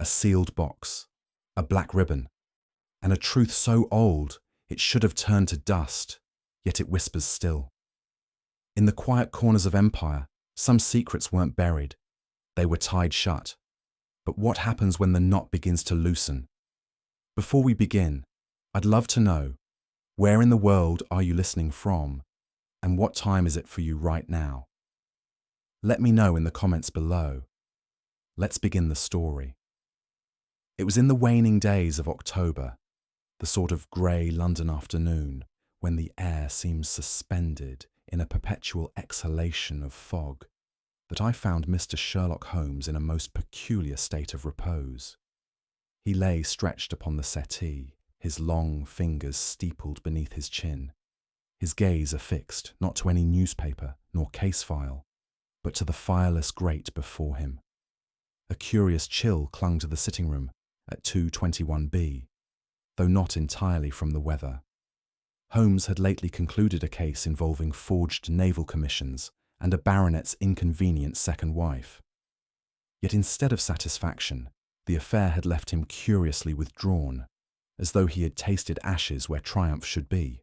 a sealed box, a black ribbon, and a truth so old it should have turned to dust, yet it whispers still. In the quiet corners of empire, some secrets weren't buried, they were tied shut. But what happens when the knot begins to loosen? Before we begin, I'd love to know, where in the world are you listening from, and what time is it for you right now? Let me know in the comments below. Let's begin the story. It was in the waning days of October, the sort of grey London afternoon when the air seems suspended in a perpetual exhalation of fog, that I found Mr. Sherlock Holmes in a most peculiar state of repose. He lay stretched upon the settee, his long fingers steepled beneath his chin, his gaze affixed not to any newspaper nor case file, but to the fireless grate before him. A curious chill clung to the sitting room at 221B, though not entirely from the weather. Holmes had lately concluded a case involving forged naval commissions and a baronet's inconvenient second wife. Yet instead of satisfaction, the affair had left him curiously withdrawn, as though he had tasted ashes where triumph should be.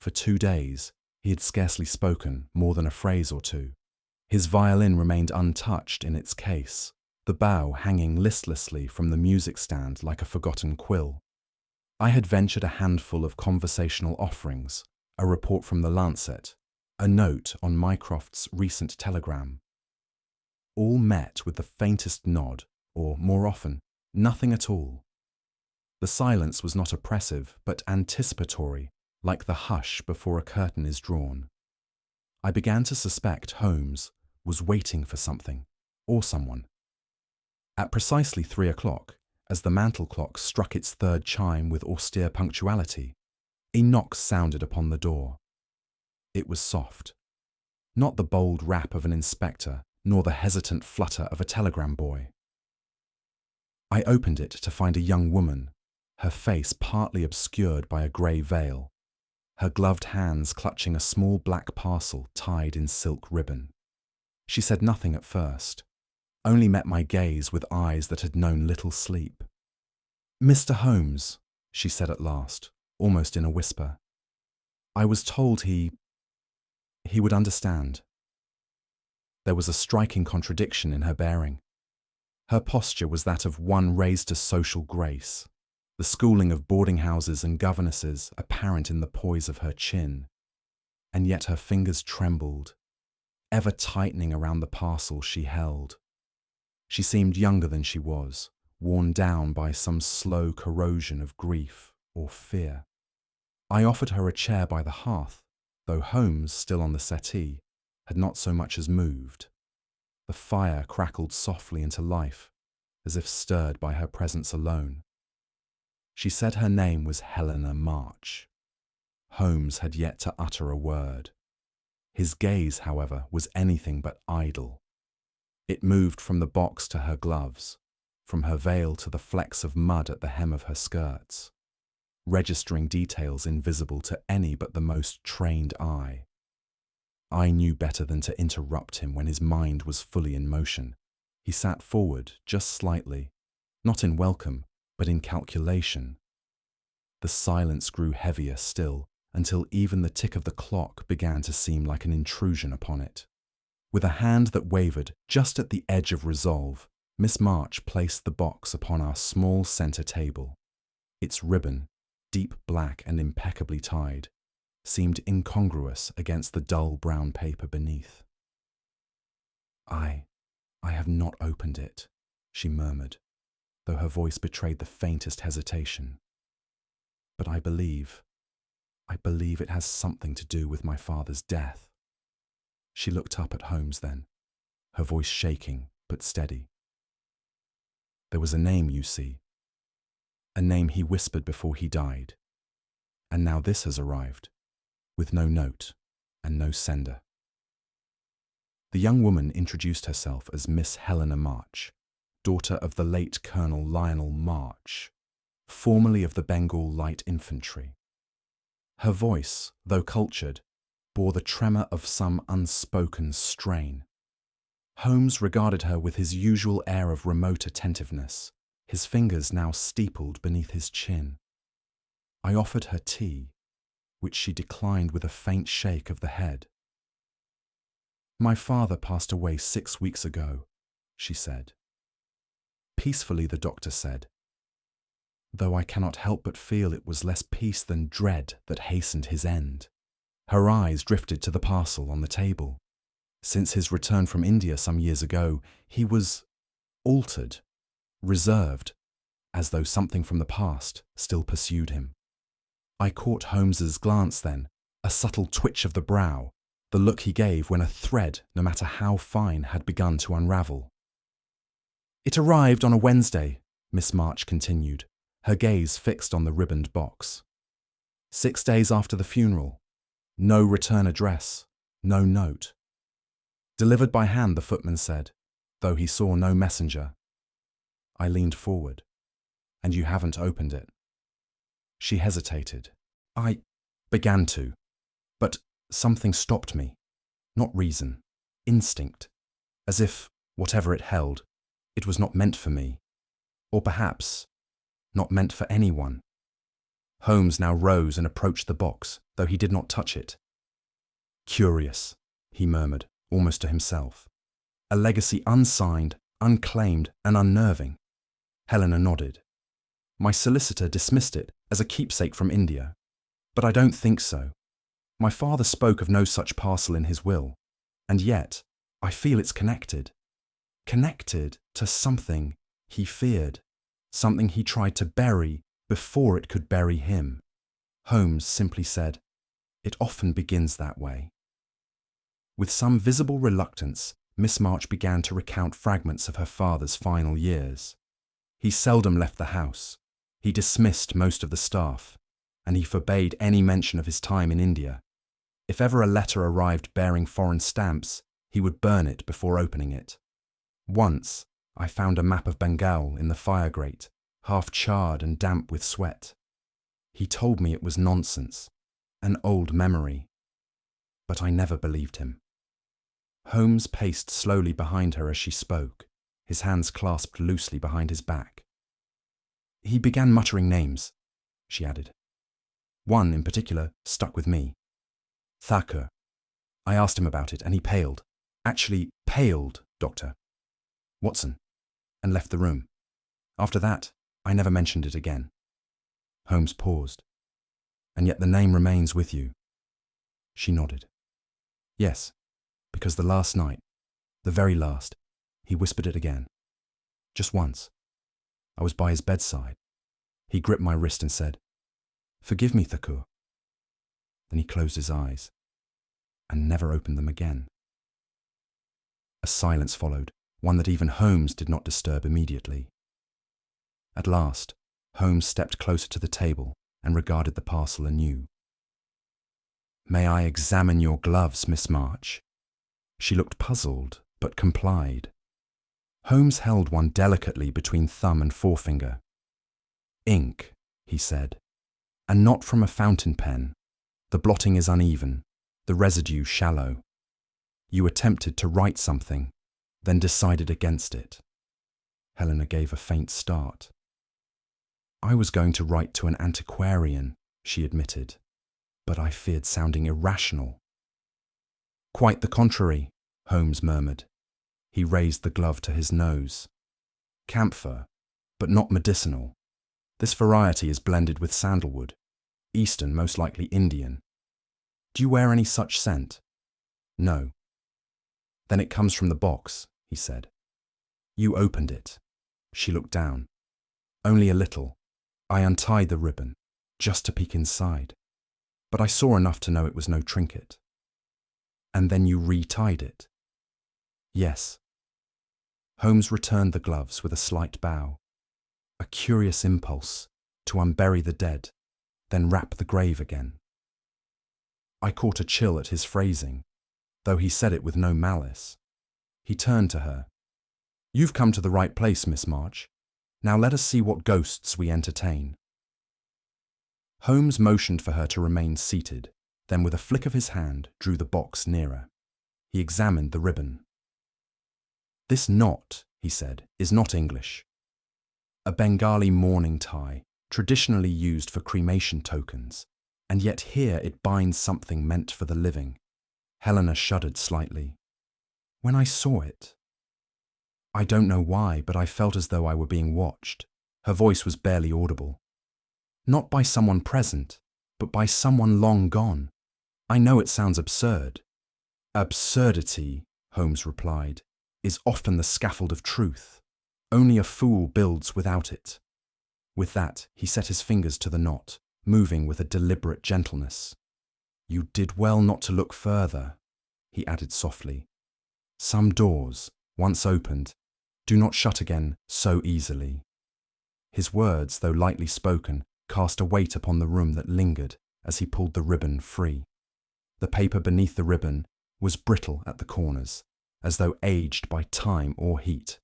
For 2 days, he had scarcely spoken more than a phrase or two. His violin remained untouched in its case, the bow hanging listlessly from the music stand like a forgotten quill. I had ventured a handful of conversational offerings, a report from the Lancet, a note on Mycroft's recent telegram. All met with the faintest nod, or, more often, nothing at all. The silence was not oppressive, but anticipatory, like the hush before a curtain is drawn. I began to suspect Holmes was waiting for something, or someone. At precisely 3 o'clock, as the mantel clock struck its third chime with austere punctuality, a knock sounded upon the door. It was soft. Not the bold rap of an inspector, nor the hesitant flutter of a telegram boy. I opened it to find a young woman, her face partly obscured by a grey veil, her gloved hands clutching a small black parcel tied in silk ribbon. She said nothing at first, only met my gaze with eyes that had known little sleep. "Mr. Holmes," she said at last, almost in a whisper. "I was told he would understand." There was a striking contradiction in her bearing. Her posture was that of one raised to social grace, the schooling of boarding houses and governesses apparent in the poise of her chin, and yet her fingers trembled, ever tightening around the parcel she held. She seemed younger than she was, worn down by some slow corrosion of grief or fear. I offered her a chair by the hearth, though Holmes, still on the settee, had not so much as moved. The fire crackled softly into life, as if stirred by her presence alone. She said her name was Helena March. Holmes had yet to utter a word. His gaze, however, was anything but idle. It moved from the box to her gloves, from her veil to the flecks of mud at the hem of her skirts, registering details invisible to any but the most trained eye. I knew better than to interrupt him when his mind was fully in motion. He sat forward just slightly, not in welcome, but in calculation. The silence grew heavier still, until even the tick of the clock began to seem like an intrusion upon it. With a hand that wavered just at the edge of resolve, Miss March placed the box upon our small centre table. Its ribbon, deep black and impeccably tied, seemed incongruous against the dull brown paper beneath. I have not opened it," she murmured, though her voice betrayed the faintest hesitation. "But I believe it has something to do with my father's death." She looked up at Holmes then, her voice shaking but steady. "There was a name, you see, a name he whispered before he died, and now this has arrived, with no note and no sender." The young woman introduced herself as Miss Helena March, daughter of the late Colonel Lionel March, formerly of the Bengal Light Infantry. Her voice, though cultured, bore the tremor of some unspoken strain. Holmes regarded her with his usual air of remote attentiveness, his fingers now steepled beneath his chin. I offered her tea, which she declined with a faint shake of the head. "My father passed away 6 weeks ago," she said. Peacefully, the doctor said, though I cannot help but feel it was less peace than dread that hastened his end. Her eyes drifted to the parcel on the table. Since his return from India some years ago, he was altered, reserved, as though something from the past still pursued him. I caught Holmes's glance then, a subtle twitch of the brow, the look he gave when a thread, no matter how fine, had begun to unravel. "It arrived on a Wednesday," Miss March continued, her gaze fixed on the ribboned box. "6 days after the funeral. No return address, no note. Delivered by hand," the footman said, though he saw no messenger. I leaned forward. "And you haven't opened it?" She hesitated. I began to, but something stopped me. Not reason, instinct, as if, whatever it held, it was not meant for me, or perhaps not meant for anyone. Holmes now rose and approached the box, though he did not touch it. "Curious," he murmured, almost to himself. "A legacy unsigned, unclaimed, and unnerving." Helena nodded. "My solicitor dismissed it as a keepsake from India, but I don't think so. My father spoke of no such parcel in his will, and yet I feel it's connected. Connected to something he feared, something he tried to bury before it could bury him." Holmes simply said, "It often begins that way." With some visible reluctance, Miss March began to recount fragments of her father's final years. He seldom left the house. He dismissed most of the staff, and he forbade any mention of his time in India. If ever a letter arrived bearing foreign stamps, he would burn it before opening it. Once, I found a map of Bengal in the fire grate, half charred and damp with sweat. He told me it was nonsense, an old memory, but I never believed him. Holmes paced slowly behind her as she spoke, his hands clasped loosely behind his back. "He began muttering names," she added. "One, in particular, stuck with me. Thakur. I asked him about it, and he paled. Actually paled, Doctor. Watson. And left the room. After that, I never mentioned it again." Holmes paused. "And yet the name remains with you?" She nodded. "Yes, because the last night, the very last, he whispered it again. Just once. I was by his bedside. He gripped my wrist and said, 'Forgive me, Thakur.' Then he closed his eyes and never opened them again." A silence followed, one that even Holmes did not disturb immediately. At last, Holmes stepped closer to the table and regarded the parcel anew. "May I examine your gloves, Miss March?" She looked puzzled, but complied. Holmes held one delicately between thumb and forefinger. "Ink," he said, "and not from a fountain pen. The blotting is uneven, the residue shallow. You attempted to write something, then decided against it." Helena gave a faint start. "I was going to write to an antiquarian," she admitted, "but I feared sounding irrational." "Quite the contrary," Holmes murmured. He raised the glove to his nose. "Camphor, but not medicinal. This variety is blended with sandalwood, Eastern, most likely Indian. Do you wear any such scent?" "No." "Then it comes from the box," he said. "You opened it." She looked down. "Only a little. I untied the ribbon, just to peek inside. But I saw enough to know it was no trinket." "And then you re-tied it?" "Yes." Holmes returned the gloves with a slight bow. A curious impulse to unbury the dead, then wrap the grave again. I caught a chill at his phrasing, though he said it with no malice. He turned to her. "You've come to the right place, Miss March. Now let us see what ghosts we entertain." Holmes motioned for her to remain seated, then with a flick of his hand drew the box nearer. He examined the ribbon. "This knot," he said, "is not English." a Bengali mourning tie, traditionally used for cremation tokens, and yet here it binds something meant for the living. Helena shuddered slightly. When I saw it, I don't know why, but I felt as though I were being watched. Her voice was barely audible. Not by someone present, but by someone long gone. I know it sounds absurd. Absurdity, Holmes replied, is often the scaffold of truth. Only a fool builds without it. With that, he set his fingers to the knot, moving with a deliberate gentleness. You did well not to look further, he added softly. Some doors, once opened, do not shut again so easily. His words, though lightly spoken, cast a weight upon the room that lingered as he pulled the ribbon free. The paper beneath the ribbon was brittle at the corners, as though aged by time or heat.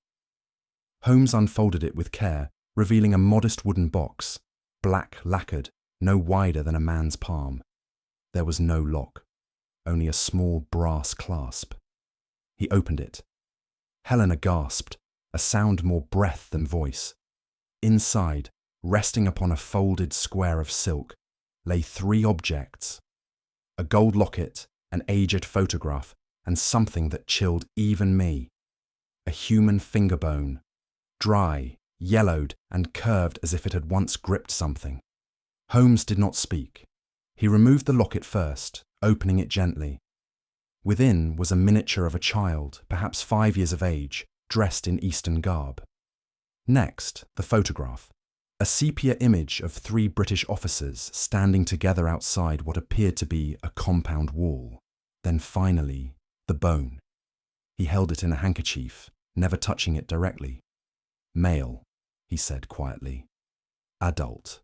Holmes unfolded it with care, revealing a modest wooden box, black lacquered, no wider than a man's palm. There was no lock, only a small brass clasp. He opened it. Helena gasped, a sound more breath than voice. Inside, resting upon a folded square of silk, lay 3 objects: a gold locket, an aged photograph, and something that chilled even me. A human finger bone, dry, yellowed, and curved as if it had once gripped something. Holmes did not speak. He removed the locket first, opening it gently. Within was a miniature of a child, perhaps 5 years of age, dressed in Eastern garb. Next, the photograph. A sepia image of 3 British officers standing together outside what appeared to be a compound wall. Then finally, the bone. He held it in a handkerchief, never touching it directly. Male, he said quietly. Adult.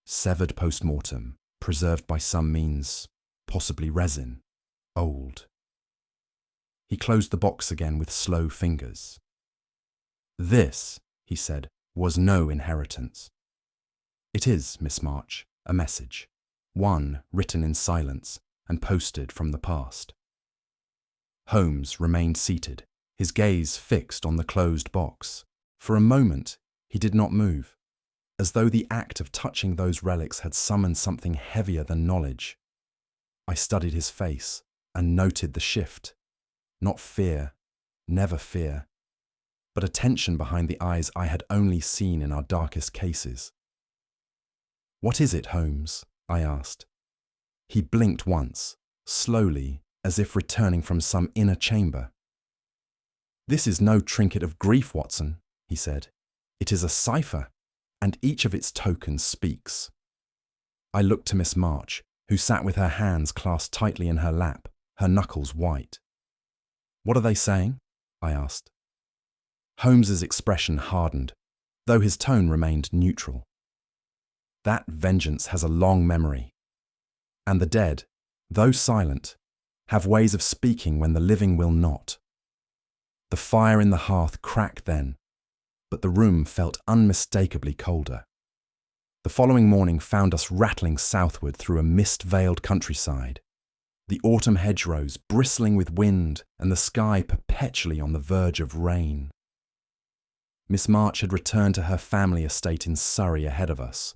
Severed post-mortem, preserved by some means, possibly resin. Old. He closed the box again with slow fingers. This, he said, was no inheritance. It is, Miss March, a message, one written in silence and posted from the past. Holmes remained seated, his gaze fixed on the closed box. For a moment, he did not move, as though the act of touching those relics had summoned something heavier than knowledge. I studied his face and noted the shift. Not fear, never fear, but a tension behind the eyes I had only seen in our darkest cases. What is it, Holmes? I asked. He blinked once, slowly, as if returning from some inner chamber. This is no trinket of grief, Watson, he said. It is a cipher, and each of its tokens speaks. I looked to Miss March, who sat with her hands clasped tightly in her lap, her knuckles white. What are they saying? I asked. Holmes's expression hardened, though his tone remained neutral. That vengeance has a long memory, and the dead, though silent, have ways of speaking when the living will not. The fire in the hearth cracked then, but the room felt unmistakably colder. The following morning found us rattling southward through a mist-veiled countryside, the autumn hedgerows bristling with wind and the sky perpetually on the verge of rain. Miss March had returned to her family estate in Surrey ahead of us,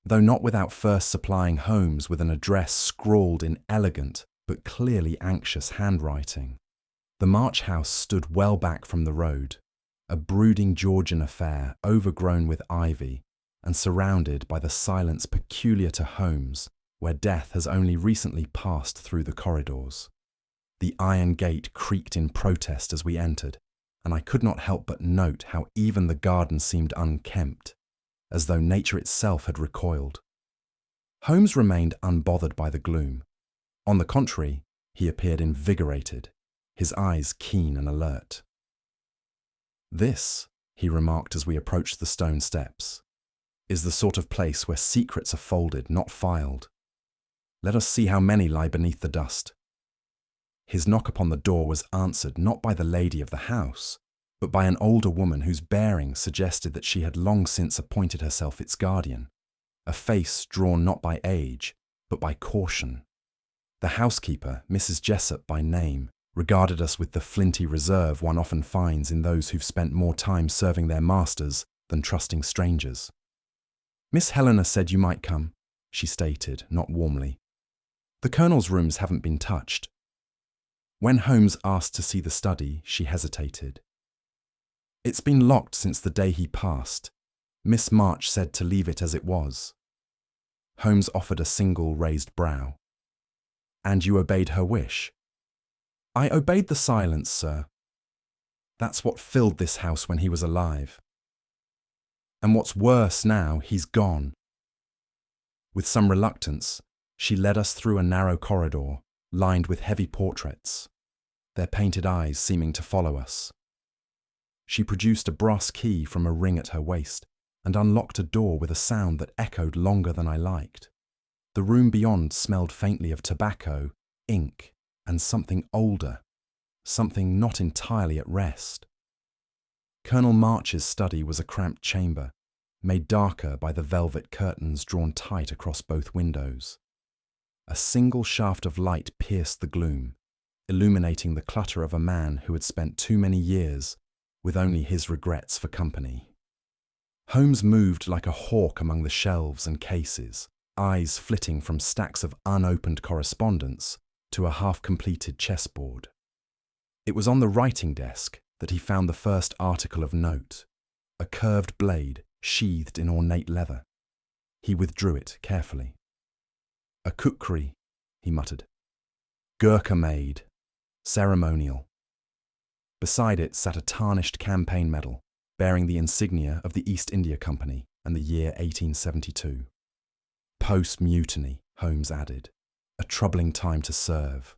though not without first supplying Holmes with an address scrawled in elegant but clearly anxious handwriting. The March house stood well back from the road, a brooding Georgian affair overgrown with ivy and surrounded by the silence peculiar to Holmes, where death has only recently passed through the corridors. The iron gate creaked in protest as we entered, and I could not help but note how even the garden seemed unkempt, as though nature itself had recoiled. Holmes remained unbothered by the gloom. On the contrary, he appeared invigorated, his eyes keen and alert. This, he remarked as we approached the stone steps, is the sort of place where secrets are folded, not filed. Let us see how many lie beneath the dust. His knock upon the door was answered not by the lady of the house, but by an older woman whose bearing suggested that she had long since appointed herself its guardian, a face drawn not by age, but by caution. The housekeeper, Mrs. Jessup by name, regarded us with the flinty reserve one often finds in those who've spent more time serving their masters than trusting strangers. "Miss Helena said you might come," she stated, not warmly. "The Colonel's rooms haven't been touched." When Holmes asked to see the study, she hesitated. "It's been locked since the day he passed. Miss March said to leave it as it was." Holmes offered a single raised brow. "And you obeyed her wish?" "I obeyed the silence, sir. That's what filled this house when he was alive. And what's worse now, he's gone." With some reluctance, she led us through a narrow corridor, lined with heavy portraits, their painted eyes seeming to follow us. She produced a brass key from a ring at her waist and unlocked a door with a sound that echoed longer than I liked. The room beyond smelled faintly of tobacco, ink, and something older, something not entirely at rest. Colonel March's study was a cramped chamber, made darker by the velvet curtains drawn tight across both windows. A single shaft of light pierced the gloom, illuminating the clutter of a man who had spent too many years with only his regrets for company. Holmes moved like a hawk among the shelves and cases, eyes flitting from stacks of unopened correspondence to a half-completed chessboard. It was on the writing desk that he found the first article of note, a curved blade sheathed in ornate leather. He withdrew it carefully. "A kukri," he muttered. "Gurkha made. Ceremonial." Beside it sat a tarnished campaign medal bearing the insignia of the East India Company and the year 1872. "Post-mutiny," Holmes added. "A troubling time to serve."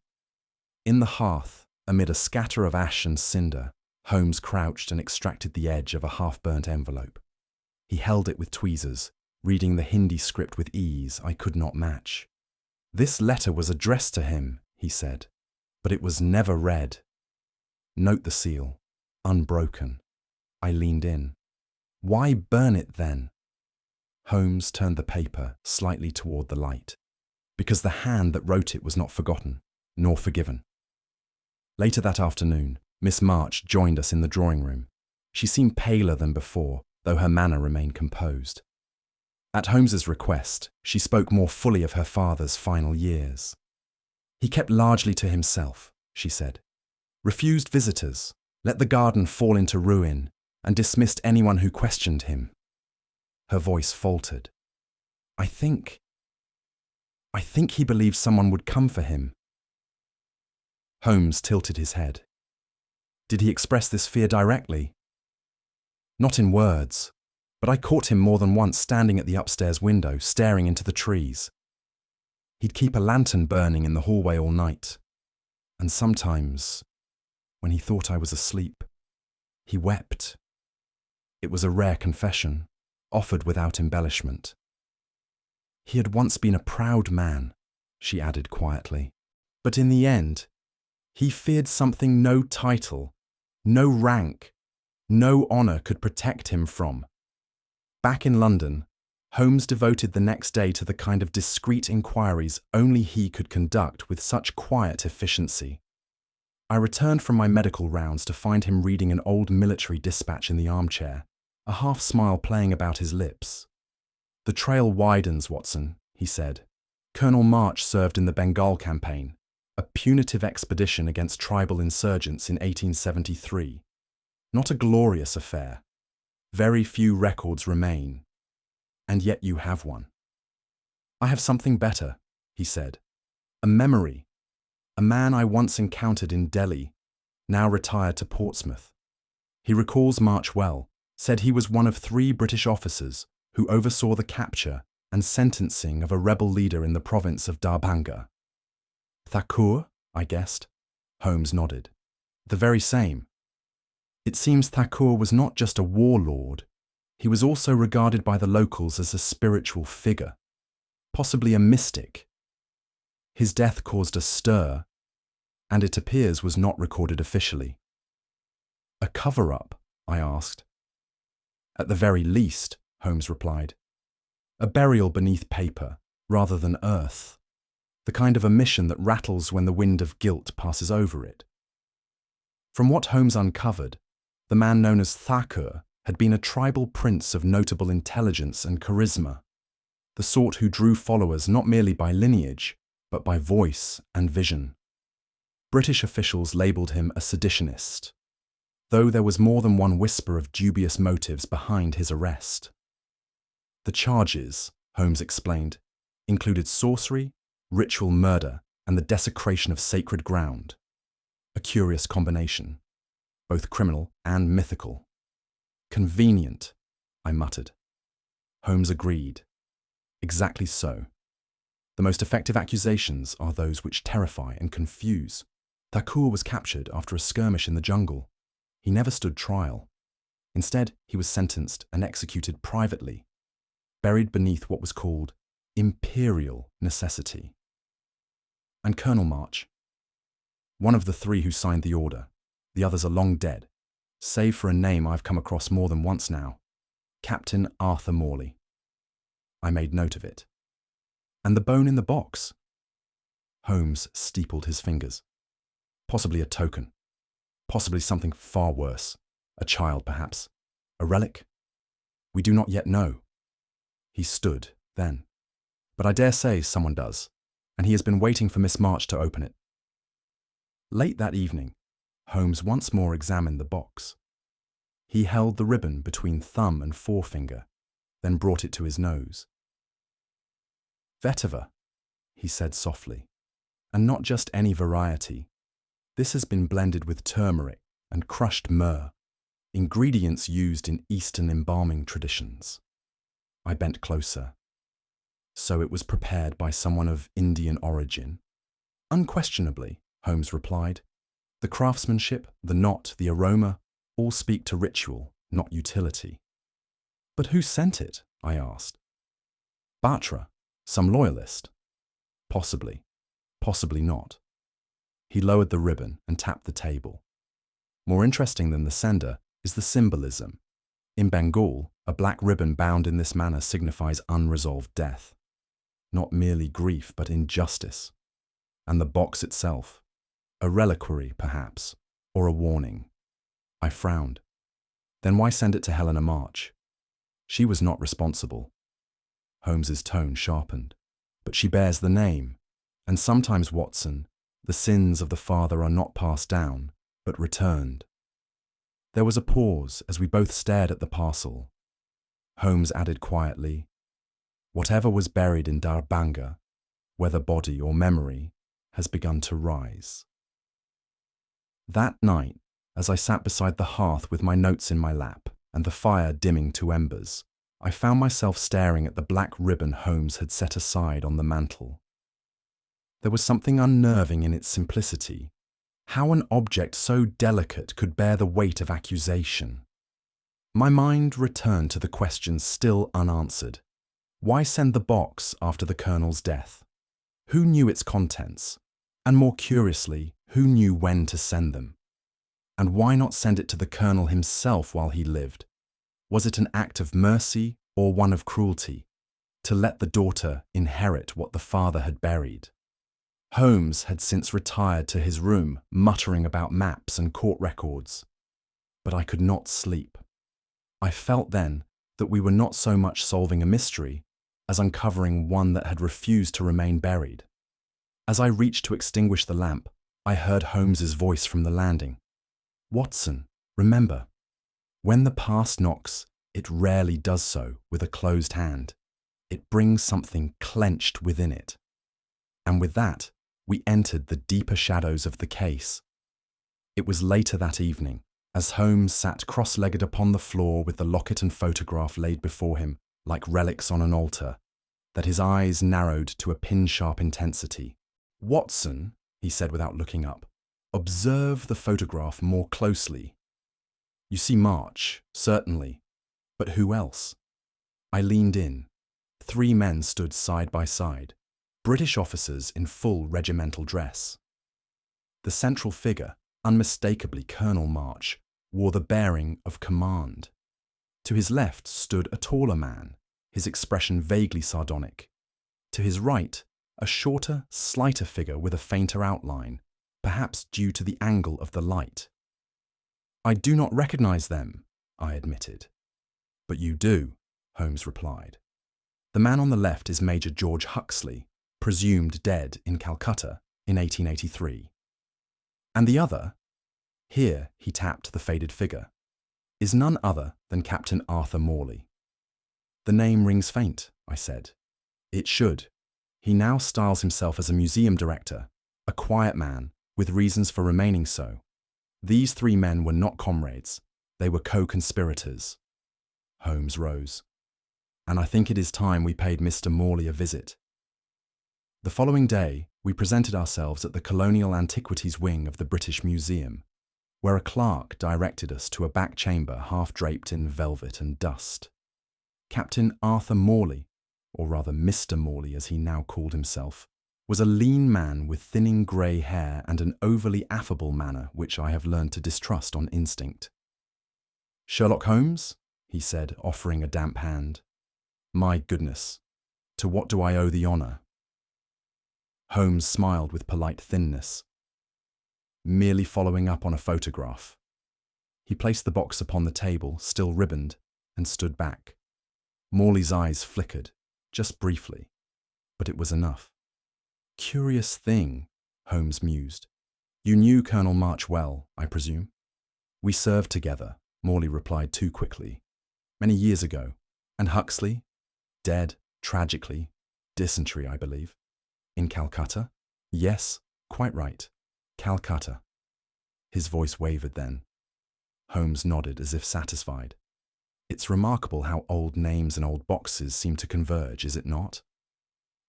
In the hearth, amid a scatter of ash and cinder, Holmes crouched and extracted the edge of a half-burnt envelope. He held it with tweezers, reading the Hindi script with ease I could not match. "This letter was addressed to him," he said, "but it was never read. Note the seal, unbroken." I leaned in. "Why burn it then?" Holmes turned the paper slightly toward the light. "Because the hand that wrote it was not forgotten, nor forgiven." Later that afternoon, Miss March joined us in the drawing room. She seemed paler than before, though her manner remained composed. At Holmes's request, she spoke more fully of her father's final years. "He kept largely to himself," she said. "Refused visitors, let the garden fall into ruin, and dismissed anyone who questioned him." Her voice faltered. I think he believed someone would come for him." Holmes tilted his head. "Did he express this fear directly?" "Not in words, but I caught him more than once standing at the upstairs window, staring into the trees. He'd keep a lantern burning in the hallway all night, and sometimes, when he thought I was asleep, he wept. It was a rare confession, offered without embellishment. He had once been a proud man," she added quietly, "but in the end, he feared something no title, no rank, no honour could protect him from." Back in London, Holmes devoted the next day to the kind of discreet inquiries only he could conduct with such quiet efficiency. I returned from my medical rounds to find him reading an old military dispatch in the armchair, a half-smile playing about his lips. "The trail widens, Watson," he said. "Colonel March served in the Bengal campaign, a punitive expedition against tribal insurgents in 1873. Not a glorious affair. Very few records remain. And yet you have one." "I have something better," he said. "A memory. A man I once encountered in Delhi, now retired to Portsmouth. He recalls March well, said he was one of 3 British officers who oversaw the capture and sentencing of a rebel leader in the province of Darbanga." "Thakur?" I guessed. Holmes nodded. "The very same. It seems Thakur was not just a warlord, he was also regarded by the locals as a spiritual figure, possibly a mystic. His death caused a stir, and it appears was not recorded officially." "A cover-up?" I asked. "At the very least," Holmes replied. "A burial beneath paper, rather than earth. The kind of omission that rattles when the wind of guilt passes over it." From what Holmes uncovered, the man known as Thakur had been a tribal prince of notable intelligence and charisma, the sort who drew followers not merely by lineage, but by voice and vision. British officials labelled him a seditionist, though there was more than one whisper of dubious motives behind his arrest. The charges, Holmes explained, included sorcery, ritual murder, and the desecration of sacred ground. A curious combination, both criminal and mythical. Convenient, I muttered. Holmes agreed. Exactly so. The most effective accusations are those which terrify and confuse. Thakur was captured after a skirmish in the jungle. He never stood trial. Instead, he was sentenced and executed privately, buried beneath what was called imperial necessity. And Colonel March? One of the three who signed the order. The others are long dead, save for a name I've come across more than once now. Captain Arthur Morley. I made note of it. And the bone in the box? Holmes steepled his fingers. Possibly a token. Possibly something far worse. A child, perhaps. A relic? We do not yet know. He stood, then. But I dare say someone does, and he has been waiting for Miss March to open it. Late that evening, Holmes once more examined the box. He held the ribbon between thumb and forefinger, then brought it to his nose. Vetiver, he said softly, and not just any variety. This has been blended with turmeric and crushed myrrh, ingredients used in Eastern embalming traditions. I bent closer. So it was prepared by someone of Indian origin? Unquestionably, Holmes replied. The craftsmanship, the knot, the aroma, all speak to ritual, not utility. But who sent it? I asked. Batra, some loyalist. Possibly, possibly not. He lowered the ribbon and tapped the table. More interesting than the sender is the symbolism. In Bengal, a black ribbon bound in this manner signifies unresolved death. Not merely grief, but injustice. And the box itself, a reliquary, perhaps, or a warning. I frowned. Then why send it to Helena March? She was not responsible. Holmes's tone sharpened. But she bears the name. And sometimes, Watson, the sins of the father are not passed down, but returned. There was a pause as we both stared at the parcel. Holmes added quietly, whatever was buried in Darbanga, whether body or memory, has begun to rise. That night, as I sat beside the hearth with my notes in my lap and the fire dimming to embers, I found myself staring at the black ribbon Holmes had set aside on the mantel. There was something unnerving in its simplicity. How an object so delicate could bear the weight of accusation. My mind returned to the questions still unanswered. Why send the box after the Colonel's death? Who knew its contents? And more curiously, who knew when to send them? And why not send it to the Colonel himself while he lived? Was it an act of mercy or one of cruelty, to let the daughter inherit what the father had buried? Holmes had since retired to his room, muttering about maps and court records. But I could not sleep. I felt then that we were not so much solving a mystery as uncovering one that had refused to remain buried. As I reached to extinguish the lamp, I heard Holmes's voice from the landing. Watson, remember, when the past knocks, it rarely does so with a closed hand. It brings something clenched within it. And with that, we entered the deeper shadows of the case. It was later that evening, as Holmes sat cross-legged upon the floor with the locket and photograph laid before him like relics on an altar, that his eyes narrowed to a pin-sharp intensity. Watson, he said without looking up, observe the photograph more closely. You see March, certainly, but who else? I leaned in. 3 men stood side by side, British officers in full regimental dress. The central figure, unmistakably Colonel March, wore the bearing of command. To his left stood a taller man, his expression vaguely sardonic. To his right, a shorter, slighter figure with a fainter outline, perhaps due to the angle of the light. I do not recognize them, I admitted. But you do, Holmes replied. The man on the left is Major George Huxley, presumed dead in Calcutta in 1883. And the other, here he tapped the faded figure, is none other than Captain Arthur Morley. The name rings faint, I said. It should. He now styles himself as a museum director, a quiet man, with reasons for remaining so. These three men were not comrades, they were co-conspirators. Holmes rose. And I think it is time we paid Mr. Morley a visit. The following day, we presented ourselves at the Colonial Antiquities wing of the British Museum, where a clerk directed us to a back chamber half draped in velvet and dust. Captain Arthur Morley, or rather Mr. Morley as he now called himself, was a lean man with thinning grey hair and an overly affable manner which I have learned to distrust on instinct. "Sherlock Holmes?" he said, offering a damp hand. "My goodness, to what do I owe the honour?" Holmes smiled with polite thinness. "Merely following up on a photograph." He placed the box upon the table, still ribboned, and stood back. Morley's eyes flickered, just briefly, but it was enough. "Curious thing," Holmes mused. "You knew Colonel March well, I presume?" "We served together," Morley replied too quickly. "Many years ago. And Huxley? Dead, tragically. Dysentery, I believe. In Calcutta?" "Yes, quite right. Calcutta." His voice wavered then. Holmes nodded as if satisfied. "It's remarkable how old names and old boxes seem to converge, is it not?"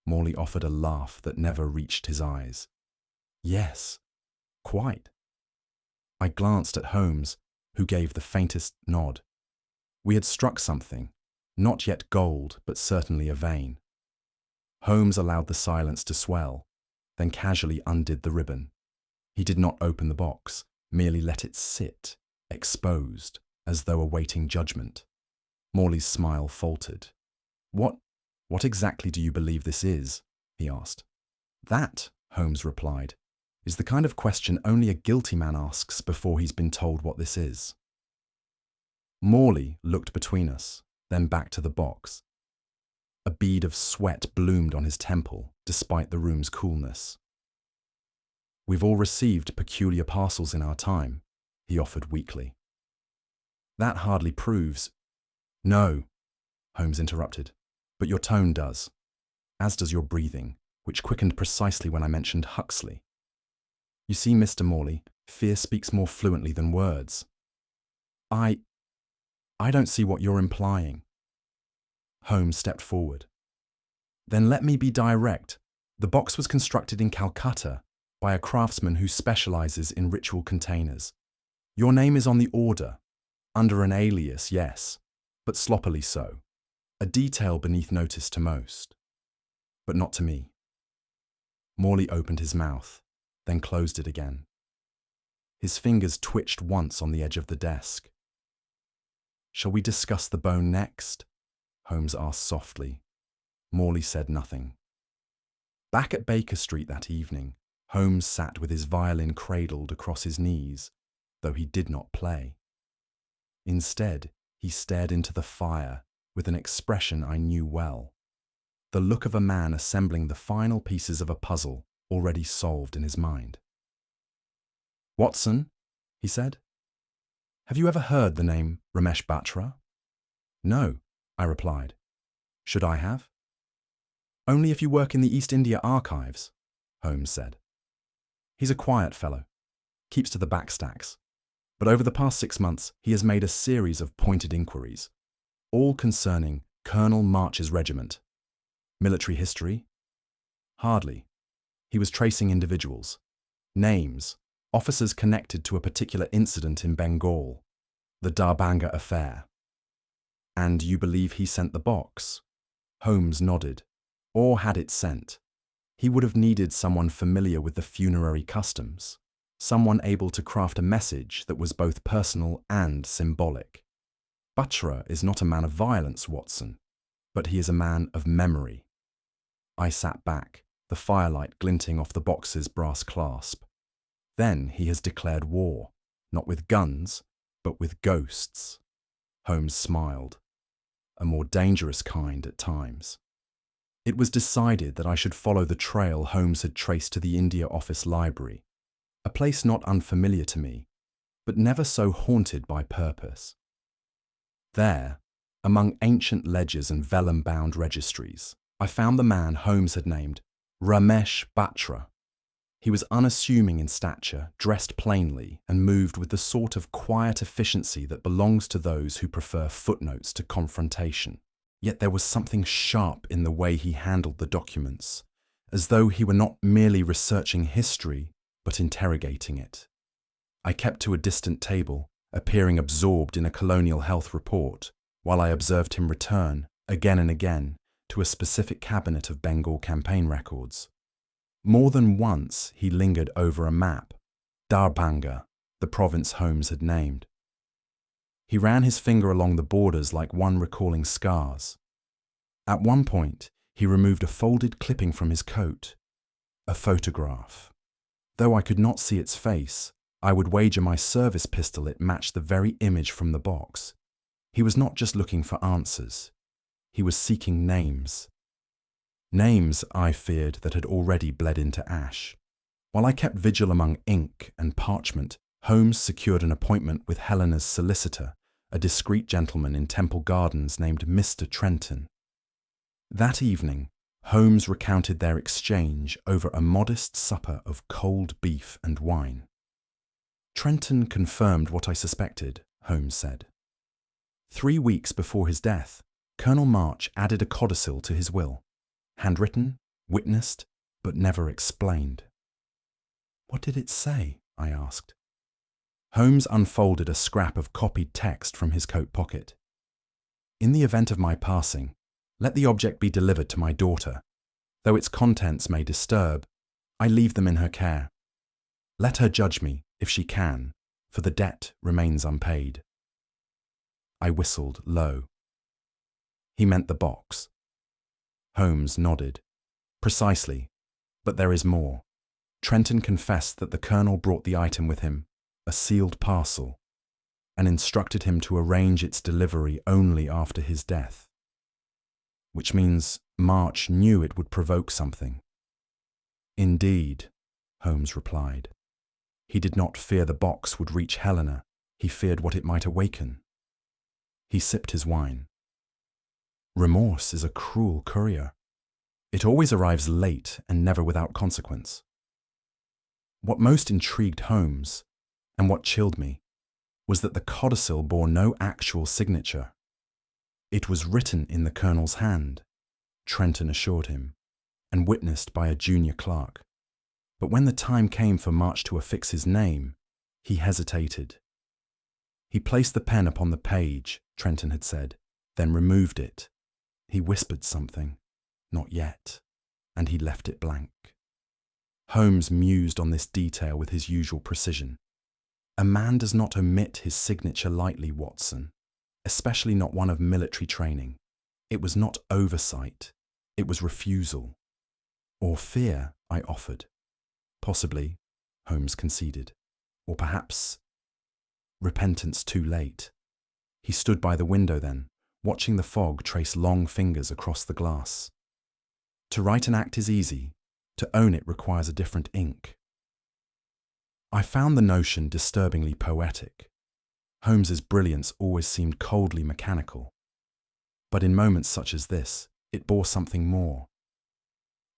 Morley offered a laugh that never reached his eyes. "Yes, quite." I glanced at Holmes, who gave the faintest nod. We had struck something, not yet gold, but certainly a vein. Holmes allowed the silence to swell, then casually undid the ribbon. He did not open the box, merely let it sit, exposed, as though awaiting judgment. Morley's smile faltered. What exactly do you believe this is?" he asked. "That," Holmes replied, "is the kind of question only a guilty man asks before he's been told what this is." Morley looked between us, then back to the box. A bead of sweat bloomed on his temple, despite the room's coolness. "We've all received peculiar parcels in our time," he offered weakly. "That hardly proves—" "No," Holmes interrupted, "but your tone does, as does your breathing, which quickened precisely when I mentioned Huxley. You see, Mr. Morley, fear speaks more fluently than words. I don't see what you're implying." Holmes stepped forward. "Then let me be direct. The box was constructed in Calcutta by a craftsman who specializes in ritual containers. Your name is on the order, under an alias, yes, but sloppily so. A detail beneath notice to most, but not to me." Morley opened his mouth, then closed it again. His fingers twitched once on the edge of the desk. "Shall we discuss the bone next?" Holmes asked softly. Morley said nothing. Back at Baker Street that evening, Holmes sat with his violin cradled across his knees, though he did not play. Instead, he stared into the fire with an expression I knew well, the look of a man assembling the final pieces of a puzzle already solved in his mind. "Watson," he said, "have you ever heard the name Ramesh Batra?" "No," I replied. "Should I have?" "Only if you work in the East India Archives," Holmes said. "He's a quiet fellow, keeps to the back stacks, but over the past 6 months he has made a series of pointed inquiries, all concerning Colonel March's regiment. Military history? Hardly. He was tracing individuals, names, officers connected to a particular incident in Bengal, the Darbanga affair." "And you believe he sent the box?" Holmes nodded. "Or had it sent. He would have needed someone familiar with the funerary customs, someone able to craft a message that was both personal and symbolic. Batra is not a man of violence, Watson, but he is a man of memory." I sat back, the firelight glinting off the box's brass clasp. "Then he has declared war, not with guns, but with ghosts." Holmes smiled. a more dangerous kind at times. It was decided that I should follow the trail Holmes had traced to the India Office Library, a place not unfamiliar to me, but never so haunted by purpose. There, among ancient ledgers and vellum-bound registries, I found the man Holmes had named Ramesh Batra. He was unassuming in stature, dressed plainly, and moved with the sort of quiet efficiency that belongs to those who prefer footnotes to confrontation. Yet there was something sharp in the way he handled the documents, as though he were not merely researching history, but interrogating it. I kept to a distant table, appearing absorbed in a colonial health report, while I observed him return, again and again, to a specific cabinet of Bengal campaign records. More than once he lingered over a map, Darbanga, the province Holmes had named. He ran his finger along the borders like one recalling scars. At one point, he removed a folded clipping from his coat, a photograph. Though I could not see its face, I would wager my service pistol it matched the very image from the box. He was not just looking for answers. He was seeking names. Names, I feared, that had already bled into ash. While I kept vigil among ink and parchment, Holmes secured an appointment with Helena's solicitor, a discreet gentleman in Temple Gardens named Mr. Trenton. That evening, Holmes recounted their exchange over a modest supper of cold beef and wine. Trenton confirmed what I suspected, Holmes said. 3 weeks before his death, Colonel March added a codicil to his will, handwritten, witnessed, but never explained. What did it say? I asked. Holmes unfolded a scrap of copied text from his coat pocket. In the event of my passing, let the object be delivered to my daughter. Though its contents may disturb, I leave them in her care. Let her judge me, if she can, for the debt remains unpaid. I whistled low. He meant the box. Holmes nodded. Precisely, but there is more. Trenton confessed that the colonel brought the item with him, a sealed parcel, and instructed him to arrange its delivery only after his death. Which means March knew it would provoke something. Indeed, Holmes replied. He did not fear the box would reach Helena, he feared what it might awaken. He sipped his wine. Remorse is a cruel courier. It always arrives late and never without consequence. What most intrigued Holmes, and what chilled me, was that the codicil bore no actual signature. It was written in the colonel's hand, Trenton assured him, and witnessed by a junior clerk. But when the time came for March to affix his name, he hesitated. He placed the pen upon the page, Trenton had said, then removed it. He whispered something, not yet, and he left it blank. Holmes mused on this detail with his usual precision. A man does not omit his signature lightly, Watson, especially not one of military training. It was not oversight, it was refusal. Or fear, I offered. Possibly, Holmes conceded. Or perhaps repentance too late. He stood by the window then, watching the fog trace long fingers across the glass. To write an act is easy, to own it requires a different ink. I found the notion disturbingly poetic. Holmes's brilliance always seemed coldly mechanical. But in moments such as this, it bore something more.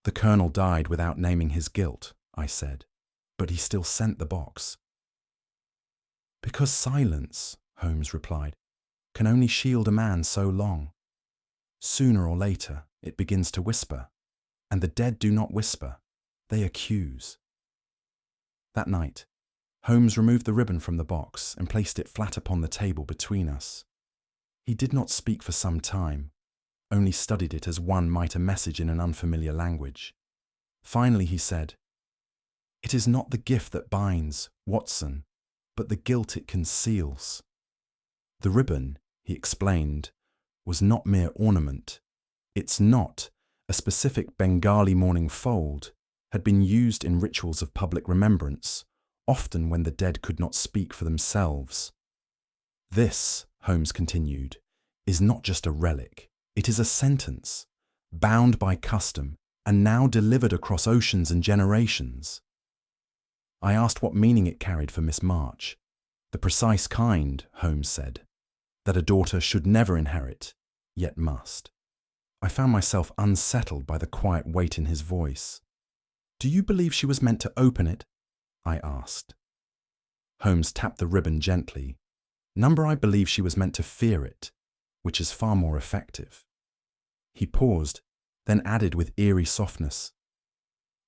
The colonel died without naming his guilt, I said, but he still sent the box. Because silence, Holmes replied, can only shield a man so long. Sooner or later, it begins to whisper, and the dead do not whisper, they accuse. That night, Holmes removed the ribbon from the box and placed it flat upon the table between us. He did not speak for some time, only studied it as one might a message in an unfamiliar language. Finally he said, "It is not the gift that binds, Watson, but the guilt it conceals." The ribbon, he explained, was not mere ornament. Its knot, a specific Bengali mourning fold, had been used in rituals of public remembrance, often when the dead could not speak for themselves. This, Holmes continued, is not just a relic, it is a sentence, bound by custom and now delivered across oceans and generations. I asked what meaning it carried for Miss March. The precise kind, Holmes said, that a daughter should never inherit, yet must. I found myself unsettled by the quiet weight in his voice. "Do you believe she was meant to open it?" I asked. Holmes tapped the ribbon gently. "Number, I believe she was meant to fear it, which is far more effective." He paused, then added with eerie softness,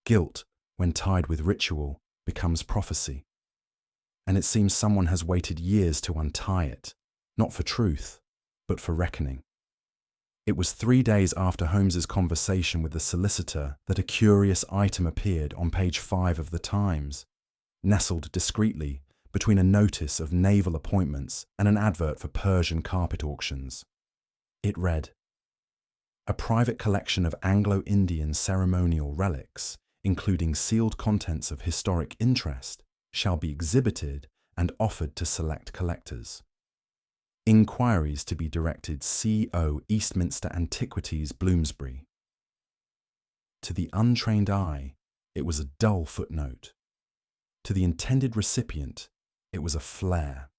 "Guilt, when tied with ritual, becomes prophecy. And it seems someone has waited years to untie it, not for truth, but for reckoning." It was 3 days after Holmes's conversation with the solicitor that a curious item appeared on page 5 of the Times, nestled discreetly between a notice of naval appointments and an advert for Persian carpet auctions. It read, "A private collection of Anglo-Indian ceremonial relics, including sealed contents of historic interest, shall be exhibited and offered to select collectors. Inquiries to be directed C.O. Eastminster Antiquities, Bloomsbury." To the untrained eye, it was a dull footnote. To the intended recipient, it was a flare.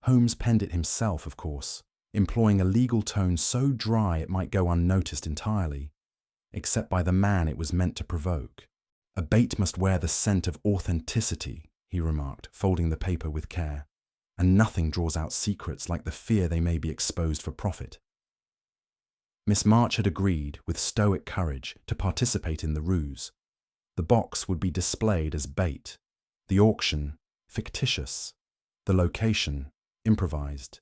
Holmes penned it himself, of course, employing a legal tone so dry it might go unnoticed entirely, except by the man it was meant to provoke. "A bait must wear the scent of authenticity," he remarked, folding the paper with care, "and nothing draws out secrets like the fear they may be exposed for profit." Miss March had agreed, with stoic courage, to participate in the ruse. The box would be displayed as bait, the auction fictitious, the location improvised,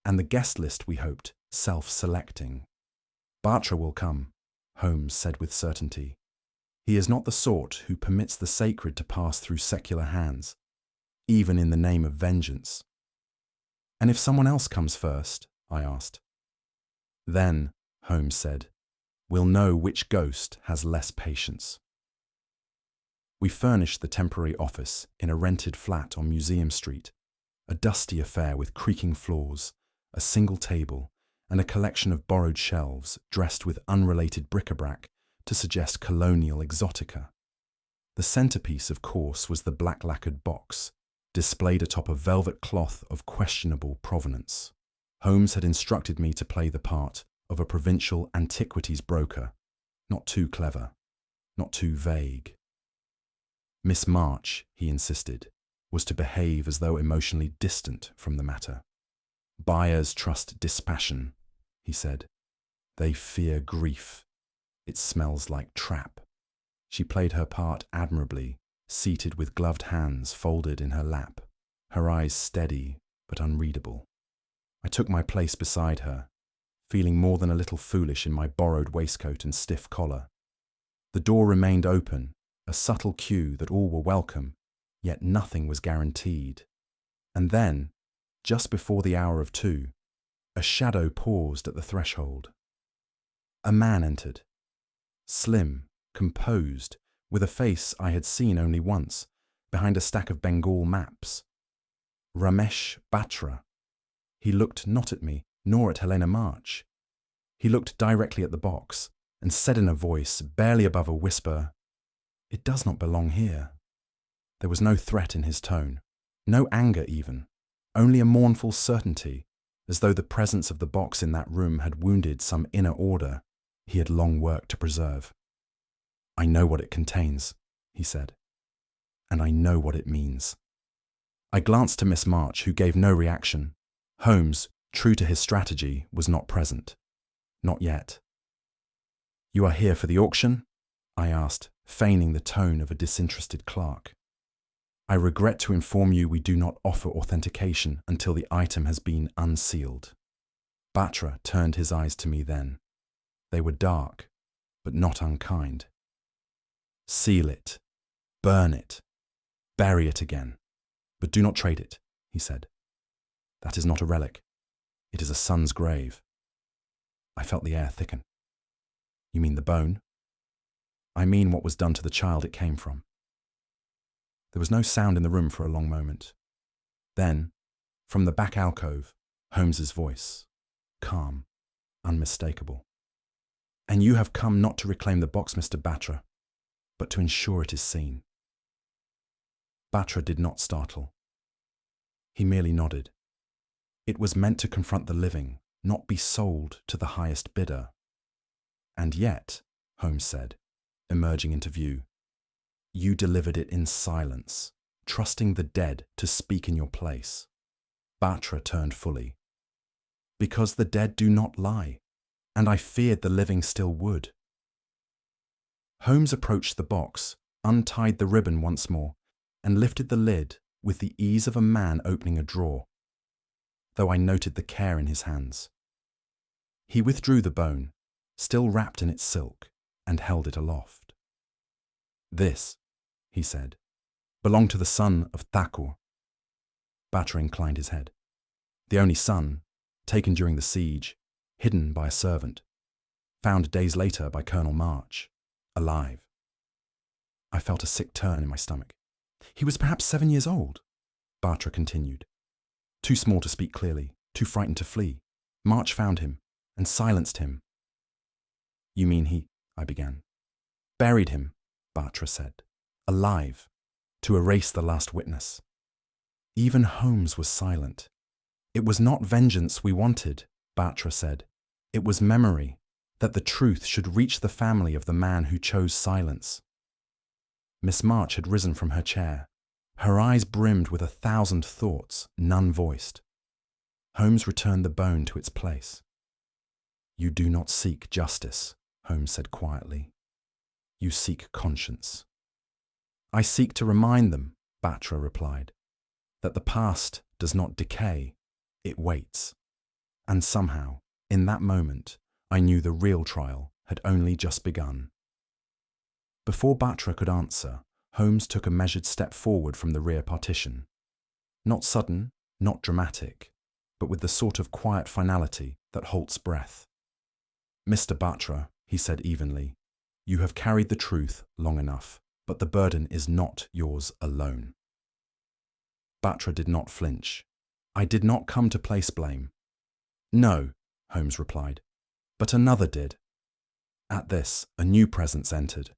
and the guest list, we hoped, self-selecting. "Batra will come," Holmes said with certainty. "He is not the sort who permits the sacred to pass through secular hands, even in the name of vengeance." "And if someone else comes first?" I asked. "Then," Holmes said, "we'll know which ghost has less patience." We furnished the temporary office in a rented flat on Museum Street, a dusty affair with creaking floors, a single table, and a collection of borrowed shelves dressed with unrelated bric-a-brac to suggest colonial exotica. The centerpiece, of course, was the black lacquered box, displayed atop a velvet cloth of questionable provenance. Holmes had instructed me to play the part of a provincial antiquities broker, not too clever, not too vague. Miss March, he insisted, was to behave as though emotionally distant from the matter. "Buyers trust dispassion," he said. "They fear grief. It smells like trap." She played her part admirably, seated with gloved hands folded in her lap, her eyes steady but unreadable. I took my place beside her, feeling more than a little foolish in my borrowed waistcoat and stiff collar. The door remained open, a subtle cue that all were welcome, yet nothing was guaranteed. And then, just before the hour of 2, a shadow paused at the threshold. A man entered, slim, composed, with a face I had seen only once, behind a stack of Bengal maps. Ramesh Batra. He looked not at me, nor at Helena March. He looked directly at the box, and said in a voice barely above a whisper, "It does not belong here." There was no threat in his tone, no anger even, only a mournful certainty, as though the presence of the box in that room had wounded some inner order he had long worked to preserve. "I know what it contains," he said, "and I know what it means." I glanced to Miss March, who gave no reaction. Holmes, true to his strategy, was not present. Not yet. "You are here for the auction?" I asked, feigning the tone of a disinterested clerk. "I regret to inform you we do not offer authentication until the item has been unsealed." Batra turned his eyes to me then. They were dark, but not unkind. "Seal it, burn it, bury it again, but do not trade it," he said. "That is not a relic. It is a son's grave." I felt the air thicken. "You mean the bone?" "I mean what was done to the child it came from." There was no sound in the room for a long moment. Then, from the back alcove, Holmes's voice. calm, unmistakable. And you have come not to reclaim the box, Mr. Batra, but to ensure it is seen. Batra did not startle. He merely nodded. It was meant to confront the living, not be sold to the highest bidder. And yet, Holmes said, emerging into view, you delivered it in silence, trusting the dead to speak in your place. Batra turned fully. Because the dead do not lie, and I feared the living still would. Holmes approached the box, untied the ribbon once more, and lifted the lid with the ease of a man opening a drawer, though I noted the care in his hands. He withdrew the bone, still wrapped in its silk, and held it aloft. This, he said, belonged to the son of Thakur. Batra inclined his head. The only son, taken during the siege, hidden by a servant, found days later by Colonel March, alive. I felt a sick turn in my stomach. He was perhaps 7 years old, Batra continued. Too small to speak clearly, too frightened to flee. March found him and silenced him. You mean I began. Buried him, Batra said, alive, to erase the last witness. Even Holmes was silent. It was not vengeance we wanted, Batra said. It was memory, that the truth should reach the family of the man who chose silence. Miss March had risen from her chair. Her eyes brimmed with 1,000 thoughts, none voiced. Holmes returned the bone to its place. You do not seek justice, Holmes said quietly. You seek conscience. I seek to remind them, Batra replied, that the past does not decay, it waits. And somehow, in that moment, I knew the real trial had only just begun. Before Batra could answer, Holmes took a measured step forward from the rear partition. Not sudden, not dramatic, but with the sort of quiet finality that halts breath. Mr. Batra, he said evenly, you have carried the truth long enough, but the burden is not yours alone. Batra did not flinch. I did not come to place blame. No, Holmes replied, but another did. At this, a new presence entered.